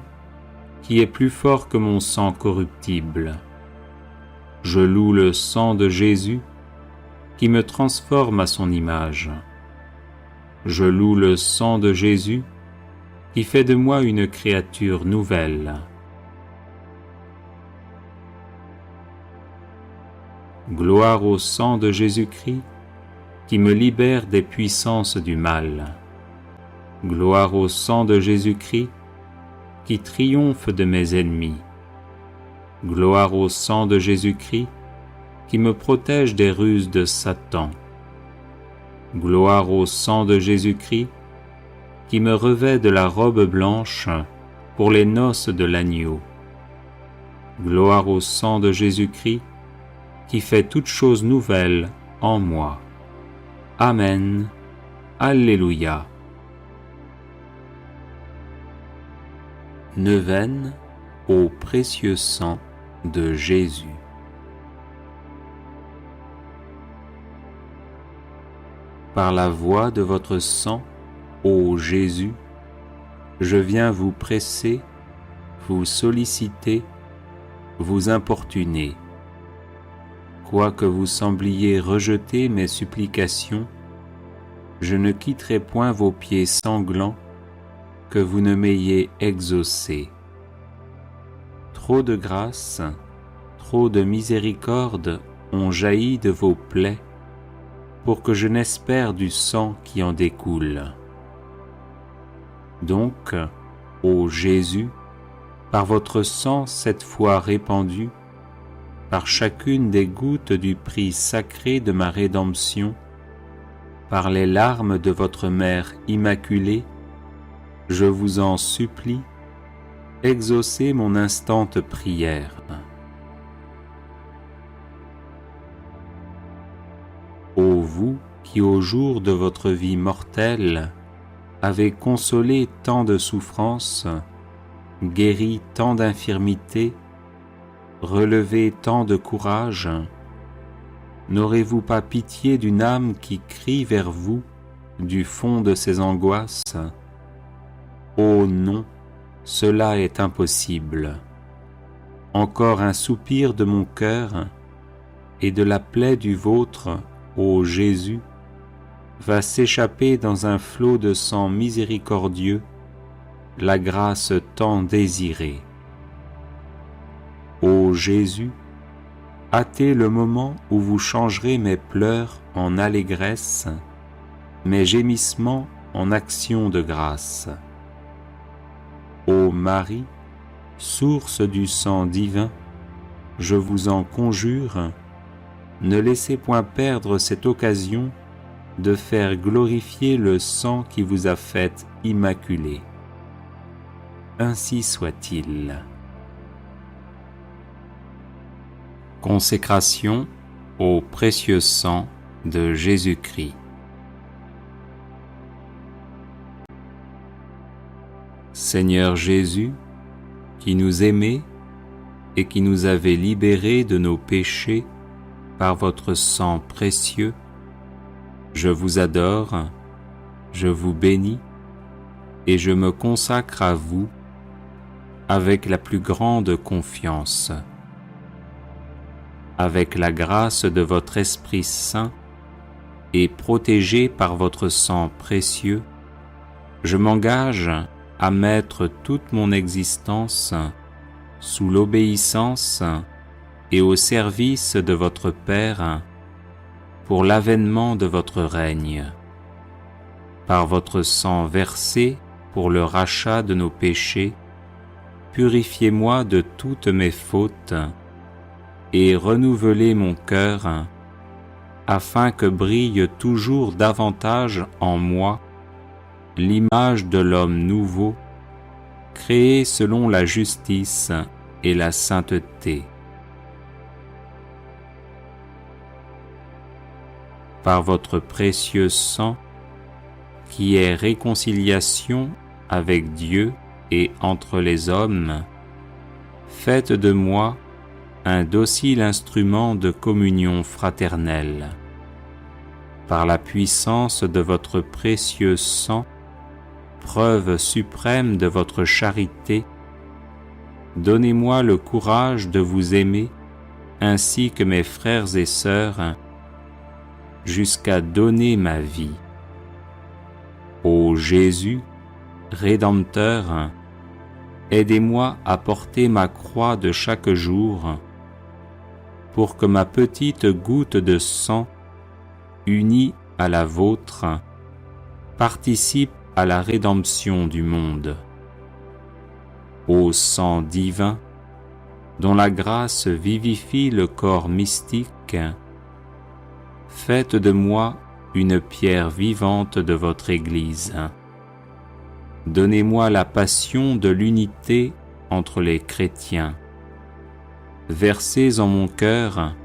qui est plus fort que mon sang corruptible. Je loue le sang de Jésus qui me transforme à son image. Je loue le sang de Jésus qui fait de moi une créature nouvelle. Gloire au sang de Jésus-Christ qui me libère des puissances du mal. Gloire au sang de Jésus-Christ qui triomphe de mes ennemis. Gloire au sang de Jésus-Christ qui me protège des ruses de Satan. Gloire au sang de Jésus-Christ qui me revêt de la robe blanche pour les noces de l'agneau. Gloire au sang de Jésus-Christ qui fait toutes choses nouvelles en moi. Amen. Alléluia. Neuvaine au précieux sang de Jésus. Par la voie de votre sang, ô Jésus, je viens vous presser, vous solliciter, vous importuner. Quoique vous sembliez rejeter mes supplications, je ne quitterai point vos pieds sanglants, que vous ne m'ayez exaucé. Trop de grâce, trop de miséricorde ont jailli de vos plaies, pour que je n'espère du sang qui en découle. Donc, ô Jésus, par votre sang cette fois répandu, par chacune des gouttes du prix sacré de ma rédemption, par les larmes de votre Mère immaculée, je vous en supplie, exaucez mon instante prière. Ô vous qui au jour de votre vie mortelle avez consolé tant de souffrances, guéri tant d'infirmités, relevé tant de courage, n'aurez-vous pas pitié d'une âme qui crie vers vous du fond de ses angoisses? Oh non, cela est impossible. Encore un soupir de mon cœur et de la plaie du vôtre, ô Jésus, va s'échapper dans un flot de sang miséricordieux, la grâce tant désirée. Ô Jésus, hâtez le moment où vous changerez mes pleurs en allégresse, mes gémissements en actions de grâce. Ô Marie, source du sang divin, je vous en conjure, ne laissez point perdre cette occasion de faire glorifier le sang qui vous a faite immaculée. Ainsi soit-il. Consécration au précieux sang de Jésus-Christ. Seigneur Jésus, qui nous aimez et qui nous avez libérés de nos péchés par votre sang précieux, je vous adore, je vous bénis et je me consacre à vous avec la plus grande confiance. Avec la grâce de votre Esprit Saint et protégé par votre sang précieux, je m'engage à mettre toute mon existence sous l'obéissance et au service de votre Père pour l'avènement de votre règne. Par votre sang versé pour le rachat de nos péchés, purifiez-moi de toutes mes fautes et renouvelez mon cœur afin que brille toujours davantage en moi l'image de l'homme nouveau, créé selon la justice et la sainteté. Par votre précieux sang, qui est réconciliation avec Dieu et entre les hommes, faites de moi un docile instrument de communion fraternelle. Par la puissance de votre précieux sang, preuve suprême de votre charité, donnez-moi le courage de vous aimer ainsi que mes frères et sœurs, jusqu'à donner ma vie. Ô Jésus, Rédempteur, aidez-moi à porter ma croix de chaque jour, pour que ma petite goutte de sang, unie à la vôtre, participe à la rédemption du monde. Ô sang divin, dont la grâce vivifie le corps mystique, faites de moi une pierre vivante de votre Église. Donnez-moi la passion de l'unité entre les chrétiens. Versez en mon cœur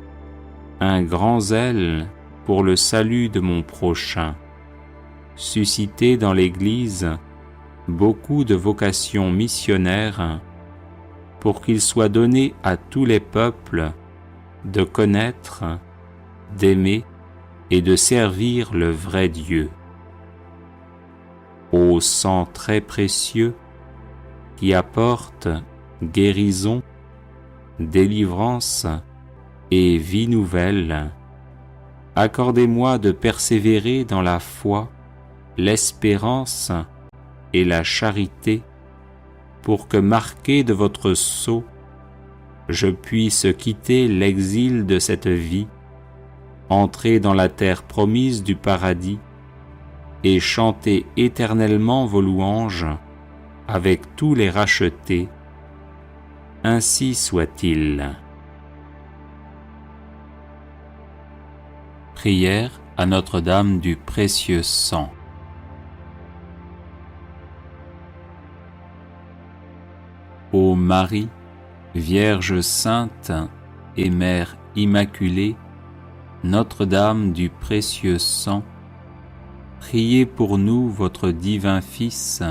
un grand zèle pour le salut de mon prochain. Suscitez dans l'Église beaucoup de vocations missionnaires pour qu'il soit donné à tous les peuples de connaître, d'aimer et de servir le vrai Dieu. Ô sang très précieux qui apporte guérison, délivrance et vie nouvelle, accordez-moi de persévérer dans la foi, l'espérance et la charité, pour que, marqué de votre sceau, je puisse quitter l'exil de cette vie, entrer dans la terre promise du paradis et chanter éternellement vos louanges avec tous les rachetés. Ainsi soit-il. Prière à Notre-Dame du précieux sang. Ô Marie, Vierge sainte et Mère immaculée, Notre-Dame du précieux sang, priez pour nous votre divin Fils,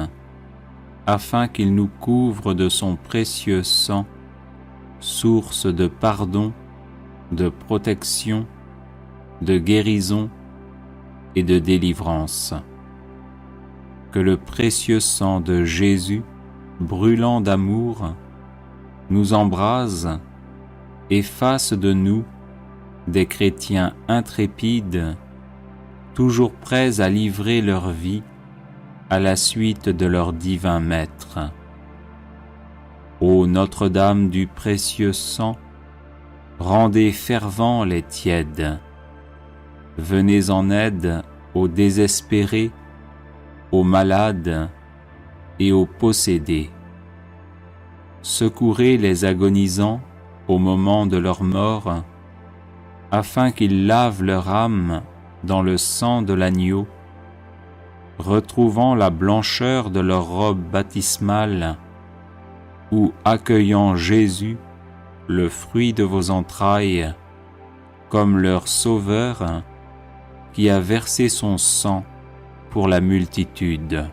afin qu'il nous couvre de son précieux sang, source de pardon, de protection, de guérison et de délivrance. Que le précieux sang de Jésus, brûlant d'amour, nous embrase et fasse de nous des chrétiens intrépides, toujours prêts à livrer leur vie à la suite de leur divin Maître. Ô Notre-Dame du précieux sang, rendez fervents les tièdes. Venez en aide aux désespérés, aux malades et aux possédés. Secourez les agonisants au moment de leur mort, afin qu'ils lavent leur âme dans le sang de l'agneau, retrouvant la blancheur de leur robe baptismale, ou accueillant Jésus, le fruit de vos entrailles, comme leur Sauveur, qui a versé son sang pour la multitude.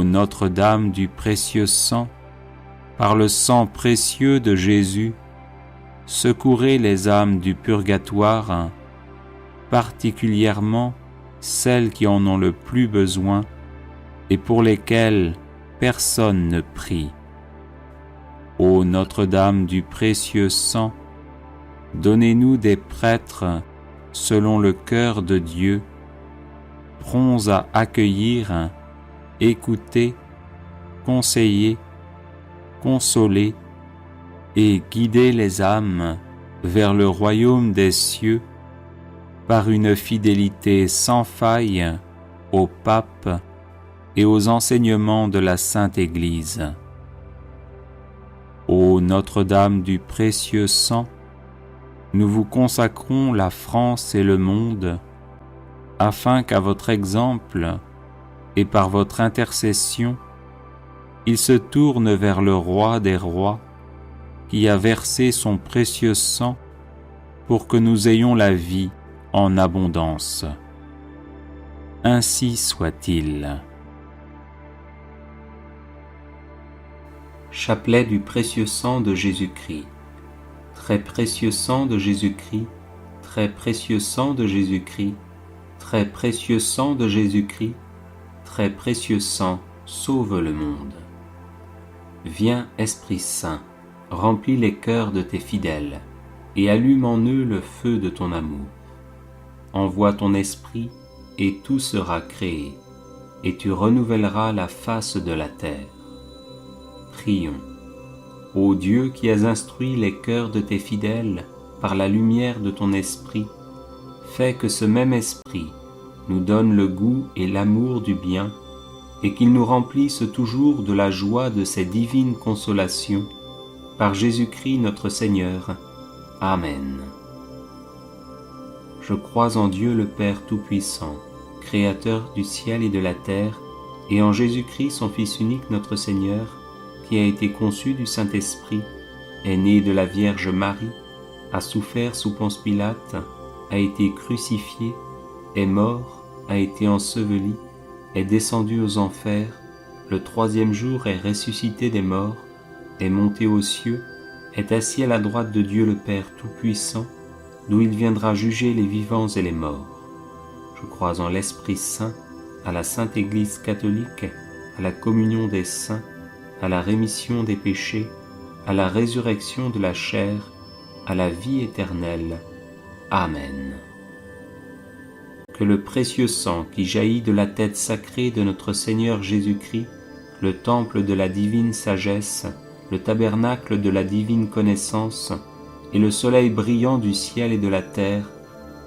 Ô Notre-Dame du précieux sang, par le sang précieux de Jésus, secourez les âmes du purgatoire, particulièrement celles qui en ont le plus besoin et pour lesquelles personne ne prie. Ô Notre-Dame du précieux sang, donnez-nous des prêtres selon le cœur de Dieu, prompts à accueillir, écouter, conseiller, consoler et guider les âmes vers le royaume des cieux par une fidélité sans faille au pape et aux enseignements de la Sainte Église. Ô Notre-Dame du précieux sang, nous vous consacrons la France et le monde, afin qu'à votre exemple et par votre intercession, ils se tournent vers le Roi des rois, qui a versé son précieux sang pour que nous ayons la vie en abondance. Ainsi soit-il. Chapelet du précieux sang de Jésus-Christ. Très précieux sang de Jésus-Christ, très précieux sang de Jésus-Christ, très précieux sang de Jésus-Christ, très précieux sang, sauve le monde. Viens, Esprit Saint, remplis les cœurs de tes fidèles et allume en eux le feu de ton amour. Envoie ton esprit et tout sera créé, et tu renouvelleras la face de la terre. Prions. Ô Dieu qui as instruit les cœurs de tes fidèles par la lumière de ton esprit, fais que ce même esprit nous donne le goût et l'amour du bien, et qu'il nous remplisse toujours de la joie de ces divines consolations, par Jésus-Christ notre Seigneur. Amen. Je crois en Dieu le Père Tout-Puissant, Créateur du ciel et de la terre, et en Jésus-Christ son Fils unique notre Seigneur, qui a été conçu du Saint-Esprit, est né de la Vierge Marie, a souffert sous Ponce Pilate, a été crucifié, est mort, a été enseveli, est descendu aux enfers, le troisième jour est ressuscité des morts, est monté aux cieux, est assis à la droite de Dieu le Père Tout-Puissant, d'où il viendra juger les vivants et les morts. Je crois en l'Esprit Saint, à la Sainte Église catholique, à la communion des saints, à la rémission des péchés, à la résurrection de la chair, à la vie éternelle. Amen. Que le précieux sang qui jaillit de la tête sacrée de notre Seigneur Jésus-Christ, le temple de la divine sagesse, le tabernacle de la divine connaissance, et le soleil brillant du ciel et de la terre,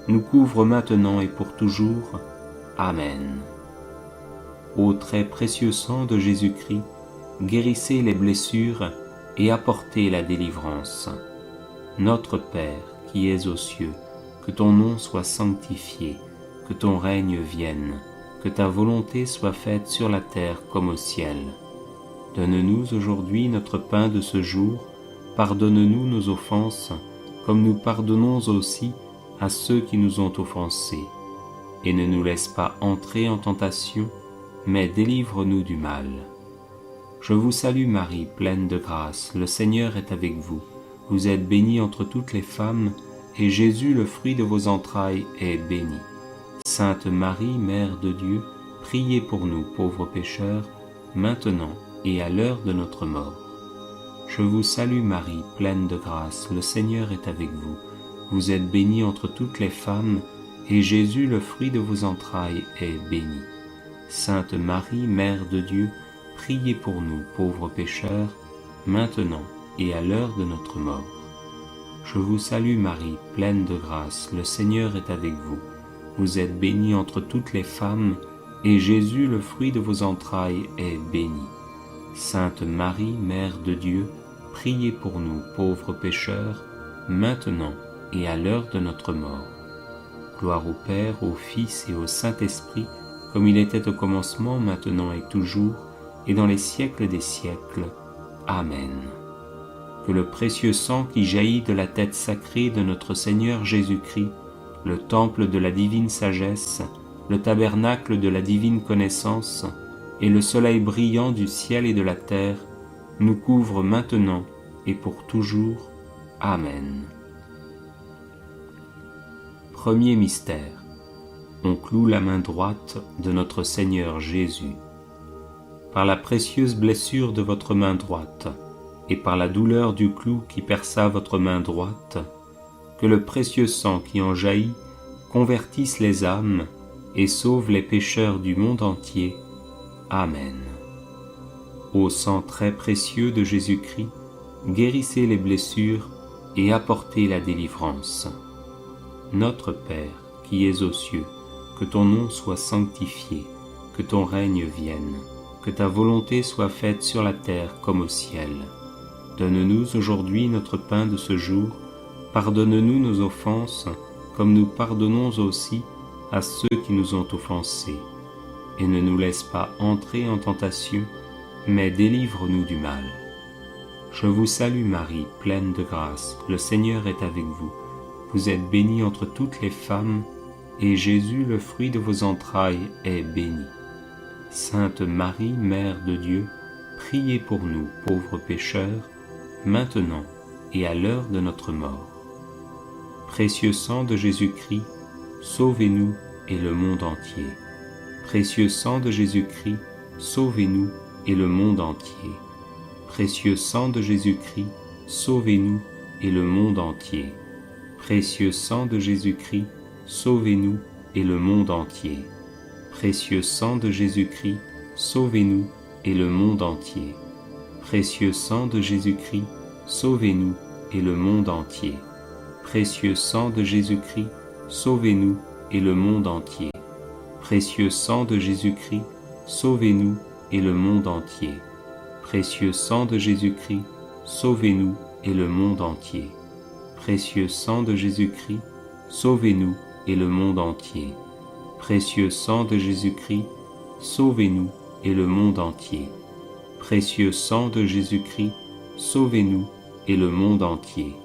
nous couvre maintenant et pour toujours. Amen. Ô très précieux sang de Jésus-Christ, guérissez les blessures et apportez la délivrance. Notre Père qui es aux cieux, que ton nom soit sanctifié, que ton règne vienne, que ta volonté soit faite sur la terre comme au ciel. Donne-nous aujourd'hui notre pain de ce jour, pardonne-nous nos offenses, comme nous pardonnons aussi à ceux qui nous ont offensés. Et ne nous laisse pas entrer en tentation, mais délivre-nous du mal. Je vous salue Marie, pleine de grâce, le Seigneur est avec vous. Vous êtes bénie entre toutes les femmes, et Jésus, le fruit de vos entrailles, est béni. Sainte Marie, Mère de Dieu, priez pour nous pauvres pécheurs, maintenant et à l'heure de notre mort. Je vous salue Marie, pleine de grâce, le Seigneur est avec vous. Vous êtes bénie entre toutes les femmes, et Jésus, le fruit de vos entrailles, est béni. Sainte Marie, Mère de Dieu, priez pour nous pauvres pécheurs, maintenant et à l'heure de notre mort. Je vous salue Marie, pleine de grâce, le Seigneur est avec vous. Vous êtes bénie entre toutes les femmes, et Jésus, le fruit de vos entrailles, est béni. Sainte Marie, Mère de Dieu, priez pour nous pauvres pécheurs, maintenant et à l'heure de notre mort. Gloire au Père, au Fils et au Saint-Esprit, comme il était au commencement, maintenant et toujours, et dans les siècles des siècles. Amen. Que le précieux sang qui jaillit de la tête sacrée de notre Seigneur Jésus-Christ, le temple de la divine sagesse, le tabernacle de la divine connaissance, et le soleil brillant du ciel et de la terre nous couvre maintenant et pour toujours. Amen. Premier mystère. On cloue la main droite de notre Seigneur Jésus. Par la précieuse blessure de votre main droite, et par la douleur du clou qui perça votre main droite, que le précieux sang qui en jaillit convertisse les âmes et sauve les pécheurs du monde entier. Amen. Ô sang très précieux de Jésus-Christ, guérissez les blessures et apportez la délivrance. Notre Père, qui es aux cieux, que ton nom soit sanctifié, que ton règne vienne, que ta volonté soit faite sur la terre comme au ciel. Donne-nous aujourd'hui notre pain de ce jour, pardonne-nous nos offenses, comme nous pardonnons aussi à ceux qui nous ont offensés. Et ne nous laisse pas entrer en tentation, mais délivre-nous du mal. Je vous salue Marie, pleine de grâce, le Seigneur est avec vous. Vous êtes bénie entre toutes les femmes, et Jésus, le fruit de vos entrailles, est béni. Sainte Marie, Mère de Dieu, priez pour nous, pauvres pécheurs, maintenant et à l'heure de notre mort. Précieux sang de Jésus-Christ, sauvez-nous et le monde entier. Précieux sang de Jésus-Christ, sauvez-nous et le monde entier. Précieux sang de Jésus-Christ, sauvez-nous et le monde entier. Précieux sang de Jésus-Christ, sauvez-nous et le monde entier. Précieux sang de Jésus-Christ, sauvez-nous et le monde entier. Précieux sang de Jésus-Christ, sauvez-nous et le monde entier. Précieux sang de Jésus-Christ, sauvez-nous et le monde entier. Précieux sang de Jésus-Christ, sauvez-nous et le monde entier. Précieux sang de Jésus-Christ, sauvez-nous et le monde entier. Précieux sang de Jésus-Christ, sauvez-nous et le monde entier. Précieux sang de Jésus-Christ, sauvez-nous et le monde entier. Précieux sang de Jésus-Christ, sauvez-nous et le monde entier.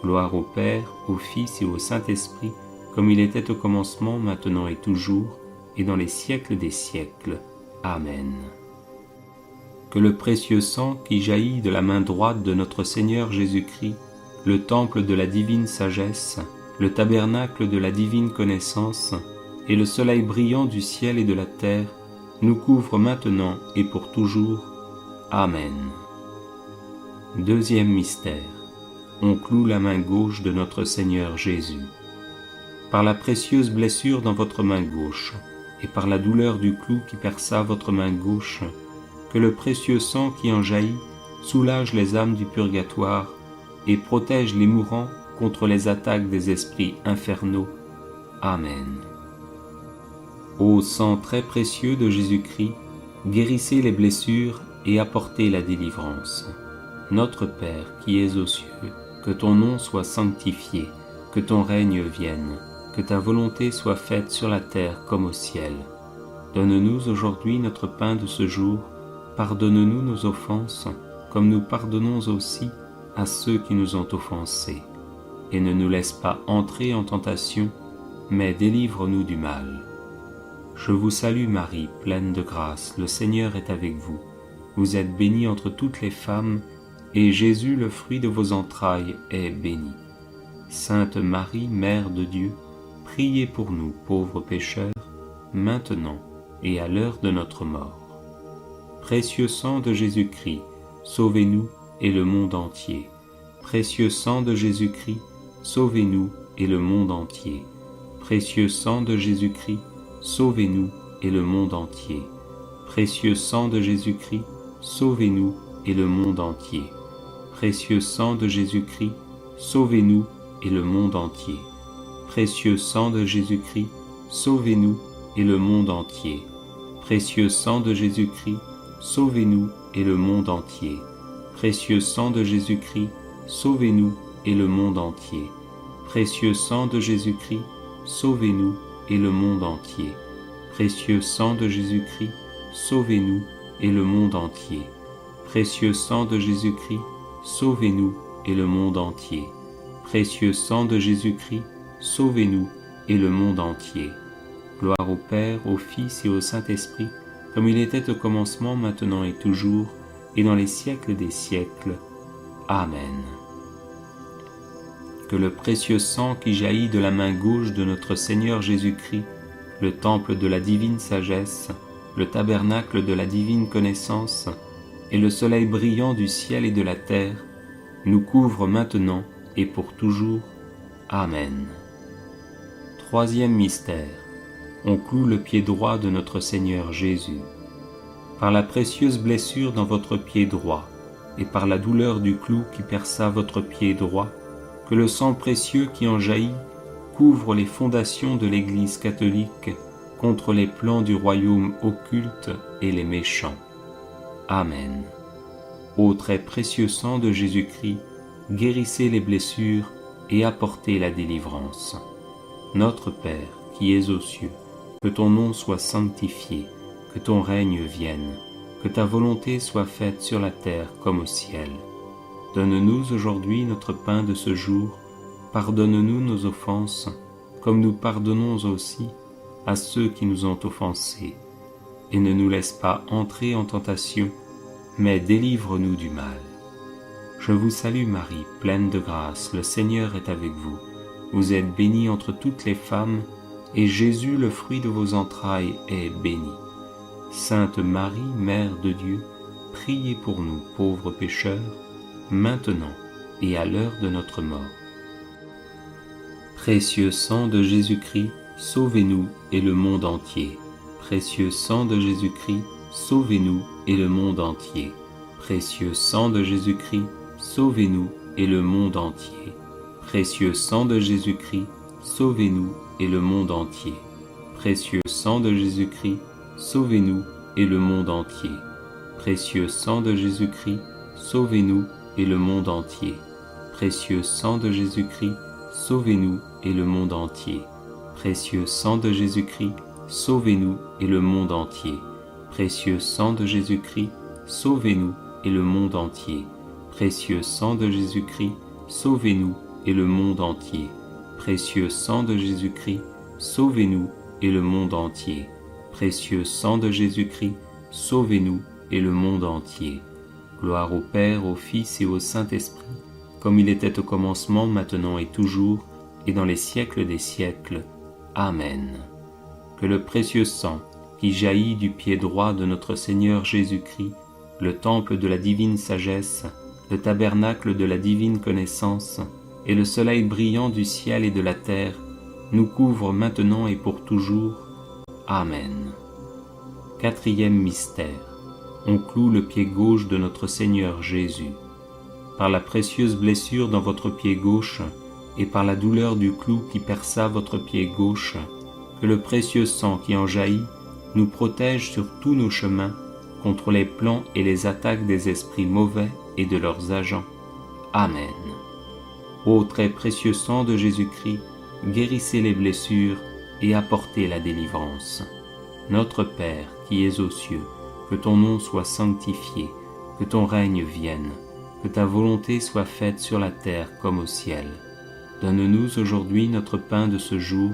Gloire au Père, au Fils et au Saint-Esprit, comme il était au commencement, maintenant et toujours, et dans les siècles des siècles. Amen. Que le précieux sang qui jaillit de la main droite de notre Seigneur Jésus-Christ, le temple de la divine sagesse, le tabernacle de la divine connaissance, et le soleil brillant du ciel et de la terre, nous couvre maintenant et pour toujours. Amen. Deuxième mystère. On cloue la main gauche de notre Seigneur Jésus. Par la précieuse blessure dans votre main gauche, et par la douleur du clou qui perça votre main gauche, que le précieux sang qui en jaillit soulage les âmes du purgatoire et protège les mourants contre les attaques des esprits infernaux. Amen. Ô sang très précieux de Jésus-Christ, guérissez les blessures et apportez la délivrance. Notre Père qui es aux cieux, que ton nom soit sanctifié, que ton règne vienne, que ta volonté soit faite sur la terre comme au ciel. Donne-nous aujourd'hui notre pain de ce jour, pardonne-nous nos offenses, comme nous pardonnons aussi à ceux qui nous ont offensés. Et ne nous laisse pas entrer en tentation, mais délivre-nous du mal. Je vous salue Marie, pleine de grâce, le Seigneur est avec vous. Vous êtes bénie entre toutes les femmes, et Jésus, le fruit de vos entrailles, est béni. Sainte Marie, Mère de Dieu, priez pour nous, pauvres pécheurs, maintenant et à l'heure de notre mort. Précieux sang de Jésus-Christ, sauvez-nous et le monde entier. Précieux sang de Jésus-Christ, sauvez-nous et le monde entier. Précieux sang de Jésus-Christ, sauvez-nous et le monde entier. Précieux sang de Jésus-Christ, sauvez-nous et le monde entier. Précieux sang de Jésus-Christ, sauvez-nous et le monde entier. Précieux sang de Jésus-Christ, sauvez-nous et le monde entier. Précieux sang de Jésus-Christ, sauvez-nous et le monde entier. Précieux sang de Jésus-Christ, sauvez-nous et le monde entier. Précieux sang de Jésus-Christ, sauvez-nous et le monde entier. Précieux sang de Jésus-Christ, sauvez-nous et le monde entier. Précieux sang de Jésus-Christ, sauvez-nous et le monde entier. Précieux sang de Jésus-Christ, sauvez-nous et le monde entier. Gloire au Père, au Fils et au Saint-Esprit, comme il était au commencement, maintenant et toujours, et dans les siècles des siècles. Amen. Que le précieux sang qui jaillit de la main gauche de notre Seigneur Jésus-Christ, le temple de la divine sagesse, le tabernacle de la divine connaissance, et le soleil brillant du ciel et de la terre, nous couvre maintenant et pour toujours. Amen. Troisième mystère. On cloue le pied droit de notre Seigneur Jésus. Par la précieuse blessure dans votre pied droit, et par la douleur du clou qui perça votre pied droit, que le sang précieux qui en jaillit couvre les fondations de l'Église catholique contre les plans du royaume occulte et les méchants. Amen. Ô très précieux sang de Jésus-Christ, guérissez les blessures et apportez la délivrance. Notre Père, qui es aux cieux, que ton nom soit sanctifié, que ton règne vienne, que ta volonté soit faite sur la terre comme au ciel. Donne-nous aujourd'hui notre pain de ce jour, pardonne-nous nos offenses, comme nous pardonnons aussi à ceux qui nous ont offensés. Et ne nous laisse pas entrer en tentation, mais délivre-nous du mal. Je vous salue Marie, pleine de grâce, le Seigneur est avec vous. Vous êtes bénie entre toutes les femmes, et Jésus, le fruit de vos entrailles, est béni. Sainte Marie, Mère de Dieu, priez pour nous pauvres pécheurs, maintenant et à l'heure de notre mort. Précieux sang de Jésus-Christ, sauvez-nous et le monde entier. Précieux sang de Jésus-Christ, sauvez-nous et le monde entier. Précieux sang de Jésus-Christ, sauvez-nous et le monde entier. Précieux sang de Jésus-Christ, sauvez-nous et le monde entier. Précieux sang de Jésus-Christ, sauvez-nous et le monde entier. Précieux sang de Jésus-Christ, sauvez-nous et le monde entier. Précieux sang de Jésus-Christ, sauvez-nous et le monde entier. Précieux sang de Jésus-Christ, sauvez-nous et le monde entier. Précieux sang de Jésus-Christ, sauvez-nous et le monde entier. Précieux sang de Jésus-Christ, sauvez-nous et le monde entier. Précieux sang de Jésus-Christ, sauvez-nous et le monde entier. Précieux sang de Jésus-Christ, sauvez-nous et le monde entier. Gloire au Père, au Fils et au Saint-Esprit, comme il était au commencement, maintenant et toujours, et dans les siècles des siècles. Amen. Que le précieux sang qui jaillit du pied droit de notre Seigneur Jésus-Christ, le temple de la divine sagesse, le tabernacle de la divine connaissance, et le soleil brillant du ciel et de la terre, nous couvre maintenant et pour toujours. Amen. Quatrième mystère. On cloue le pied gauche de notre Seigneur Jésus. Par la précieuse blessure dans votre pied gauche, et par la douleur du clou qui perça votre pied gauche, que le précieux sang qui en jaillit nous protège sur tous nos chemins contre les plans et les attaques des esprits mauvais et de leurs agents. Amen. Ô très précieux sang de Jésus-Christ, guérissez les blessures et apportez la délivrance. Notre Père qui es aux cieux, que ton nom soit sanctifié, que ton règne vienne, que ta volonté soit faite sur la terre comme au ciel. Donne-nous aujourd'hui notre pain de ce jour,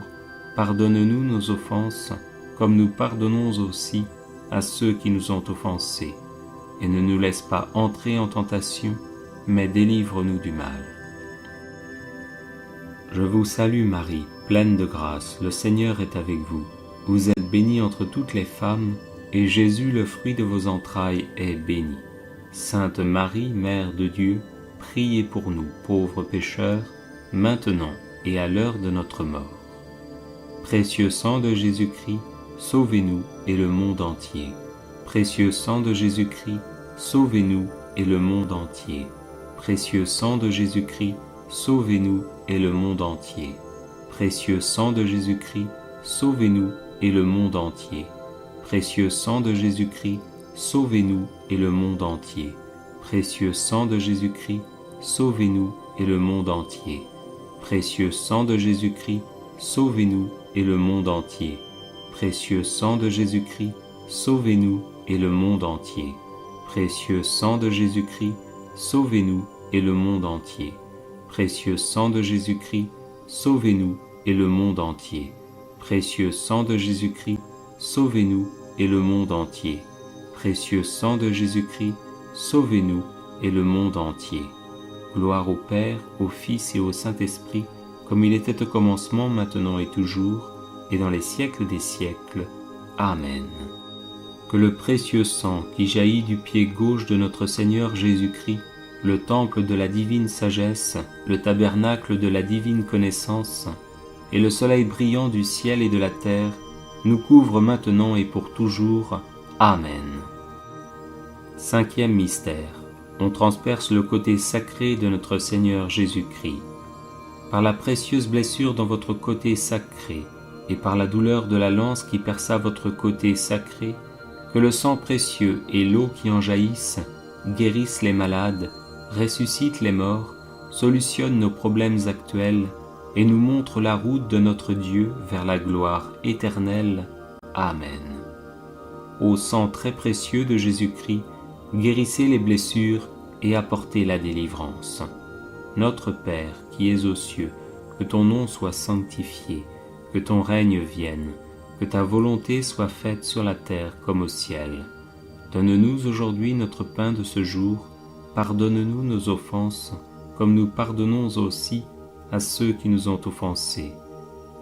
pardonne-nous nos offenses, comme nous pardonnons aussi à ceux qui nous ont offensés, et ne nous laisse pas entrer en tentation, mais délivre-nous du mal. Je vous salue Marie, pleine de grâce, le Seigneur est avec vous. Vous êtes bénie entre toutes les femmes, et Jésus, le fruit de vos entrailles, est béni. Sainte Marie, Mère de Dieu, priez pour nous, pauvres pécheurs, maintenant et à l'heure de notre mort. Précieux sang de Jésus-Christ, sauvez-nous et le monde entier. Précieux sang de Jésus-Christ, sauvez-nous et le monde entier. Précieux sang de Jésus-Christ, sauvez-nous et le monde entier. Précieux sang de Jésus-Christ, sauvez-nous et le monde entier. Précieux sang de Jésus-Christ, sauvez-nous et le monde entier. Précieux sang de Jésus-Christ, sauvez-nous et le monde entier. Précieux sang de Jésus-Christ, sauvez-nous et le monde entier. Précieux sang de Jésus-Christ, sauvez-nous et le monde entier. Précieux sang de Jésus-Christ, sauvez-nous et le monde entier. Précieux sang de Jésus-Christ, sauvez-nous et le monde entier. Précieux sang de Jésus-Christ, sauvez-nous et le monde entier. Précieux sang de Jésus-Christ, sauvez-nous et le monde entier. Gloire au Père, au Fils et au Saint-Esprit, comme il était au commencement, maintenant et toujours, et dans les siècles des siècles. Amen. Que le précieux sang qui jaillit du pied gauche de notre Seigneur Jésus-Christ, le temple de la divine sagesse, le tabernacle de la divine connaissance, et le soleil brillant du ciel et de la terre, nous couvre maintenant et pour toujours. Amen. Cinquième mystère. On transperce le côté sacré de notre Seigneur Jésus-Christ. Par la précieuse blessure dans votre côté sacré, et par la douleur de la lance qui perça votre côté sacré, que le sang précieux et l'eau qui en jaillissent guérissent les malades, ressuscitent les morts, solutionnent nos problèmes actuels et nous montrent la route de notre Dieu vers la gloire éternelle. Amen. Ô sang très précieux de Jésus-Christ, guérissez les blessures et apportez la délivrance. Notre Père qui es aux cieux, que ton nom soit sanctifié, que ton règne vienne, que ta volonté soit faite sur la terre comme au ciel. Donne-nous aujourd'hui notre pain de ce jour, pardonne-nous nos offenses, comme nous pardonnons aussi à ceux qui nous ont offensés.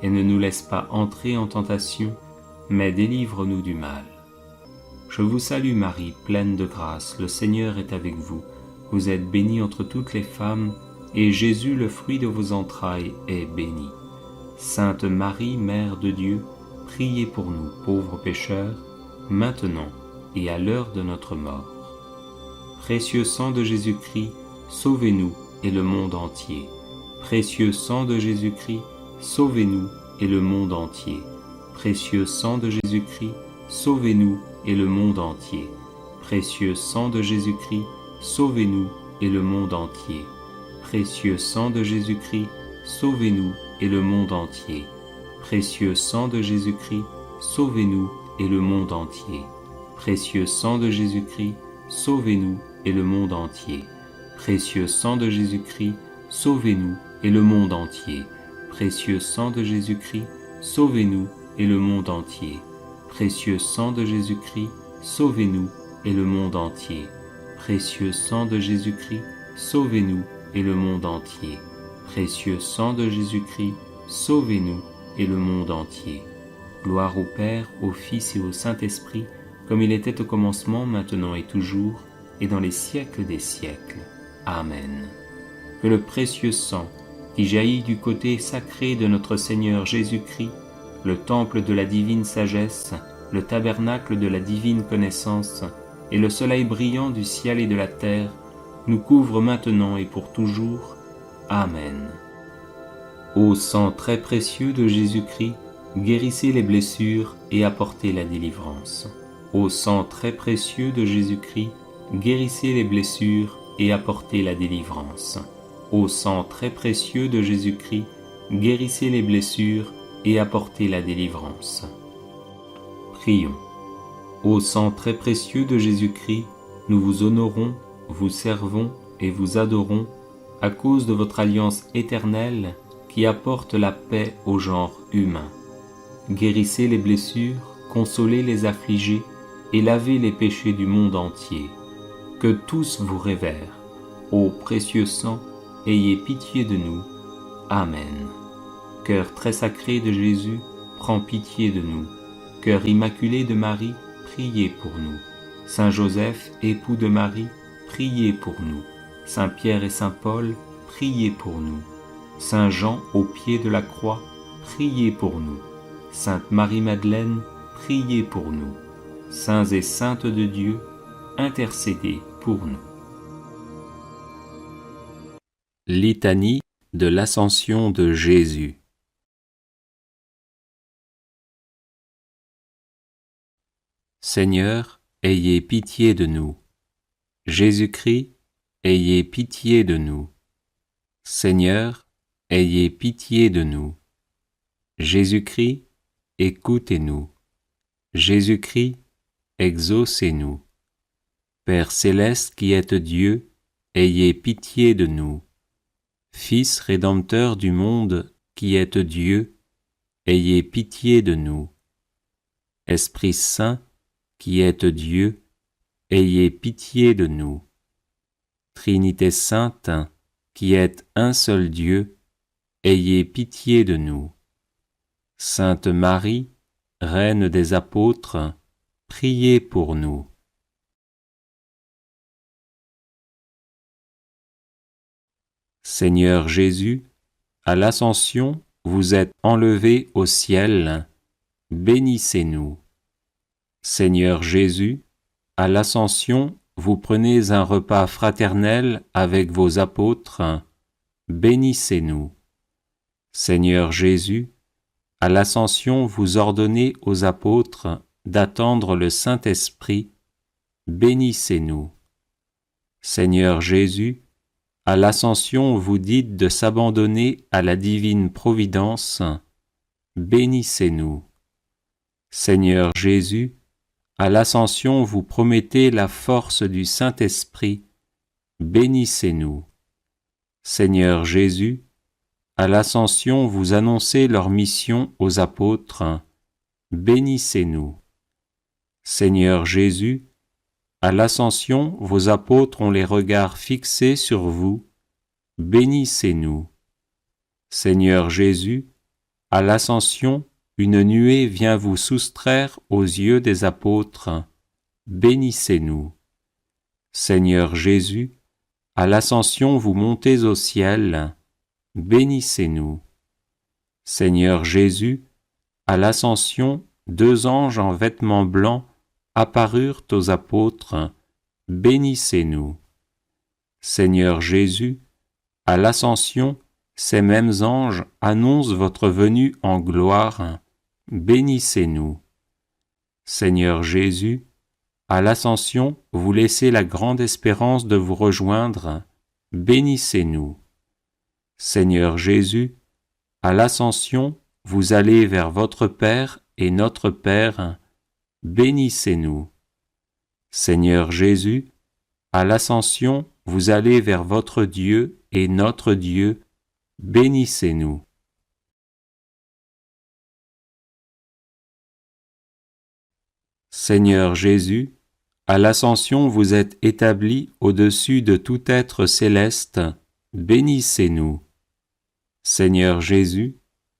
Et ne nous laisse pas entrer en tentation, mais délivre-nous du mal. Je vous salue Marie, pleine de grâce, le Seigneur est avec vous. Vous êtes bénie entre toutes les femmes, et Jésus, le fruit de vos entrailles, est béni. Sainte Marie, Mère de Dieu, priez pour nous pauvres pécheurs, maintenant et à l'heure de notre mort. Précieux sang de Jésus-Christ, sauvez-nous et le monde entier. Précieux sang de Jésus-Christ, sauvez-nous et le monde entier. Précieux sang de Jésus-Christ, sauvez-nous et le monde entier. Précieux sang de Jésus-Christ, sauvez-nous et le monde entier. Précieux sang de Jésus-Christ, sauvez-nous et le monde entier. Précieux sang de Jésus-Christ, sauvez-nous et le monde entier. Précieux sang de Jésus-Christ, sauvez-nous et le monde entier. Précieux sang de Jésus-Christ, sauvez-nous et le monde entier. Précieux sang de Jésus-Christ, sauvez-nous et le monde entier. Précieux sang de Jésus-Christ, sauvez-nous et le monde entier. Précieux sang de Jésus-Christ, sauvez-nous et le monde entier. Précieux sang de Jésus-Christ, sauvez-nous et le monde entier. Gloire au Père, au Fils et au Saint-Esprit, comme il était au commencement, maintenant et toujours, et dans les siècles des siècles. Amen. Que le précieux sang qui jaillit du côté sacré de notre Seigneur Jésus-Christ, le temple de la divine sagesse, le tabernacle de la divine connaissance, et le soleil brillant du ciel et de la terre, nous couvre maintenant et pour toujours. Amen. Ô sang très précieux de Jésus-Christ, guérissez les blessures et apportez la délivrance. Ô sang très précieux de Jésus-Christ, guérissez les blessures et apportez la délivrance. Ô sang très précieux de Jésus-Christ, guérissez les blessures et apportez la délivrance. Prions. Ô sang très précieux de Jésus-Christ, nous vous honorons, vous servons et vous adorons à cause de votre alliance éternelle qui apporte la paix au genre humain. Guérissez les blessures, consolez les affligés et lavez les péchés du monde entier. Que tous vous révèrent. Ô précieux sang, ayez pitié de nous. Amen. Cœur très sacré de Jésus, prends pitié de nous. Cœur immaculé de Marie, priez pour nous. Saint Joseph, époux de Marie, priez pour nous. Saint Pierre et Saint Paul, priez pour nous. Saint Jean, au pied de la croix, priez pour nous. Sainte Marie-Madeleine, priez pour nous. Saints et saintes de Dieu, intercédez pour nous. Litanie de l'Ascension de Jésus. Seigneur, ayez pitié de nous. Jésus-Christ, ayez pitié de nous. Seigneur, ayez pitié de nous. Jésus-Christ, écoutez-nous. Jésus-Christ, exaucez-nous. Père céleste qui êtes Dieu, ayez pitié de nous. Fils rédempteur du monde qui êtes Dieu, ayez pitié de nous. Esprit Saint, qui êtes Dieu, ayez pitié de nous. Trinité sainte, qui êtes un seul Dieu, ayez pitié de nous. Sainte Marie, Reine des apôtres, priez pour nous. Seigneur Jésus, à l'Ascension, vous êtes enlevé au ciel, bénissez-nous. Seigneur Jésus, à l'Ascension, vous prenez un repas fraternel avec vos apôtres, bénissez-nous. Seigneur Jésus, à l'Ascension, vous ordonnez aux apôtres d'attendre le Saint-Esprit, bénissez-nous. Seigneur Jésus, à l'Ascension, vous dites de s'abandonner à la divine providence, bénissez-nous. Seigneur Jésus, à l'Ascension, vous promettez la force du Saint-Esprit, bénissez-nous. Seigneur Jésus, à l'Ascension, vous annoncez leur mission aux apôtres, bénissez-nous. Seigneur Jésus, à l'Ascension, vos apôtres ont les regards fixés sur vous, bénissez-nous. Seigneur Jésus, à l'Ascension, une nuée vient vous soustraire aux yeux des apôtres, bénissez-nous. Seigneur Jésus, à l'Ascension, vous montez au ciel, bénissez-nous. Seigneur Jésus, à l'Ascension, 2 anges en vêtements blancs apparurent aux apôtres, bénissez-nous. Seigneur Jésus, à l'Ascension, ces mêmes anges annoncent votre venue en gloire, bénissez-nous. Seigneur Jésus, à l'Ascension, vous laissez la grande espérance de vous rejoindre, bénissez-nous. Seigneur Jésus, à l'Ascension, vous allez vers votre Père et notre Père, bénissez-nous. Seigneur Jésus, à l'Ascension, vous allez vers votre Dieu et notre Dieu, bénissez-nous. Seigneur Jésus, à l'Ascension, vous êtes établi au-dessus de tout être céleste, bénissez-nous. Seigneur Jésus,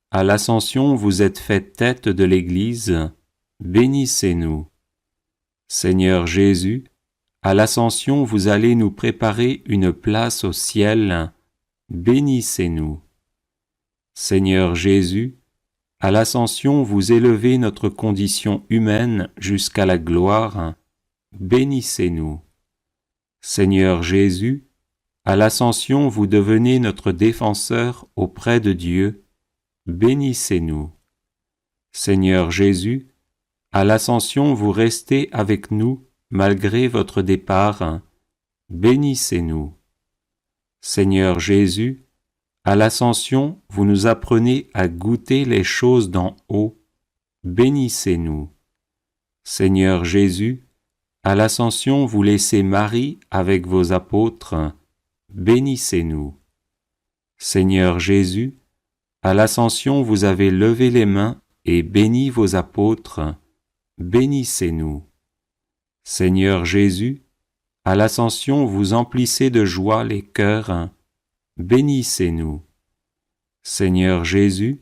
à l'Ascension, vous êtes fait tête de l'Église, bénissez-nous. Seigneur Jésus, à l'Ascension, vous allez nous préparer une place au ciel, bénissez-nous. Seigneur Jésus, à l'Ascension, vous élevez notre condition humaine jusqu'à la gloire, bénissez-nous. Seigneur Jésus, à l'Ascension, vous devenez notre défenseur auprès de Dieu, bénissez-nous. Seigneur Jésus, à l'Ascension, vous restez avec nous malgré votre départ, bénissez-nous. Seigneur Jésus, à l'Ascension, vous nous apprenez à goûter les choses d'en haut, bénissez-nous. Seigneur Jésus, à l'Ascension, vous laissez Marie avec vos apôtres, bénissez-nous. Seigneur Jésus, à l'Ascension, vous avez levé les mains et béni vos apôtres, bénissez-nous. Seigneur Jésus, à l'Ascension, vous emplissez de joie les cœurs, bénissez-nous. Seigneur Jésus,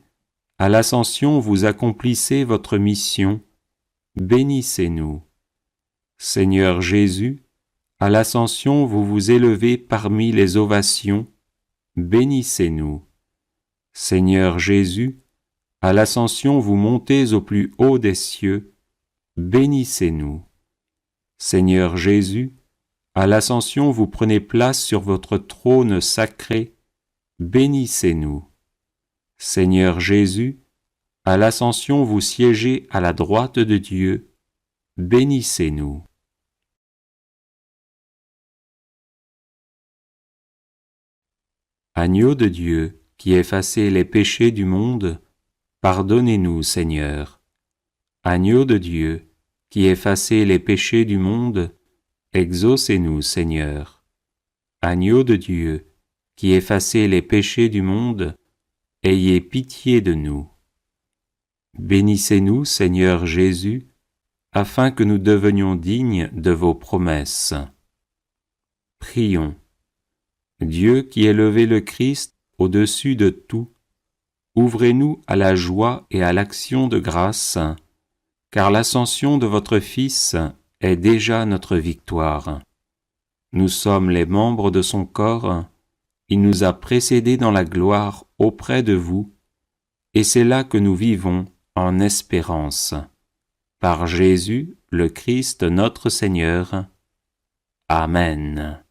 à l'Ascension, vous accomplissez votre mission, bénissez-nous. Seigneur Jésus, à l'Ascension, vous vous élevez parmi les ovations, bénissez-nous. Seigneur Jésus, à l'Ascension, vous montez au plus haut des cieux, bénissez-nous. Seigneur Jésus, à l'Ascension, vous prenez place sur votre trône sacré, bénissez-nous. Seigneur Jésus, à l'Ascension, vous siégez à la droite de Dieu, bénissez-nous. Agneau de Dieu, qui effacez les péchés du monde, pardonnez-nous, Seigneur. Agneau de Dieu, qui effacez les péchés du monde, exaucez-nous, Seigneur. Agneau de Dieu, qui effacez les péchés du monde, ayez pitié de nous. Bénissez-nous, Seigneur Jésus, afin que nous devenions dignes de vos promesses. Prions. Dieu qui élevez le Christ au-dessus de tout, ouvrez-nous à la joie et à l'action de grâce, car l'ascension de votre Fils est déjà notre victoire. Nous sommes les membres de son corps, il nous a précédés dans la gloire auprès de vous, et c'est là que nous vivons en espérance. Par Jésus, le Christ notre Seigneur. Amen.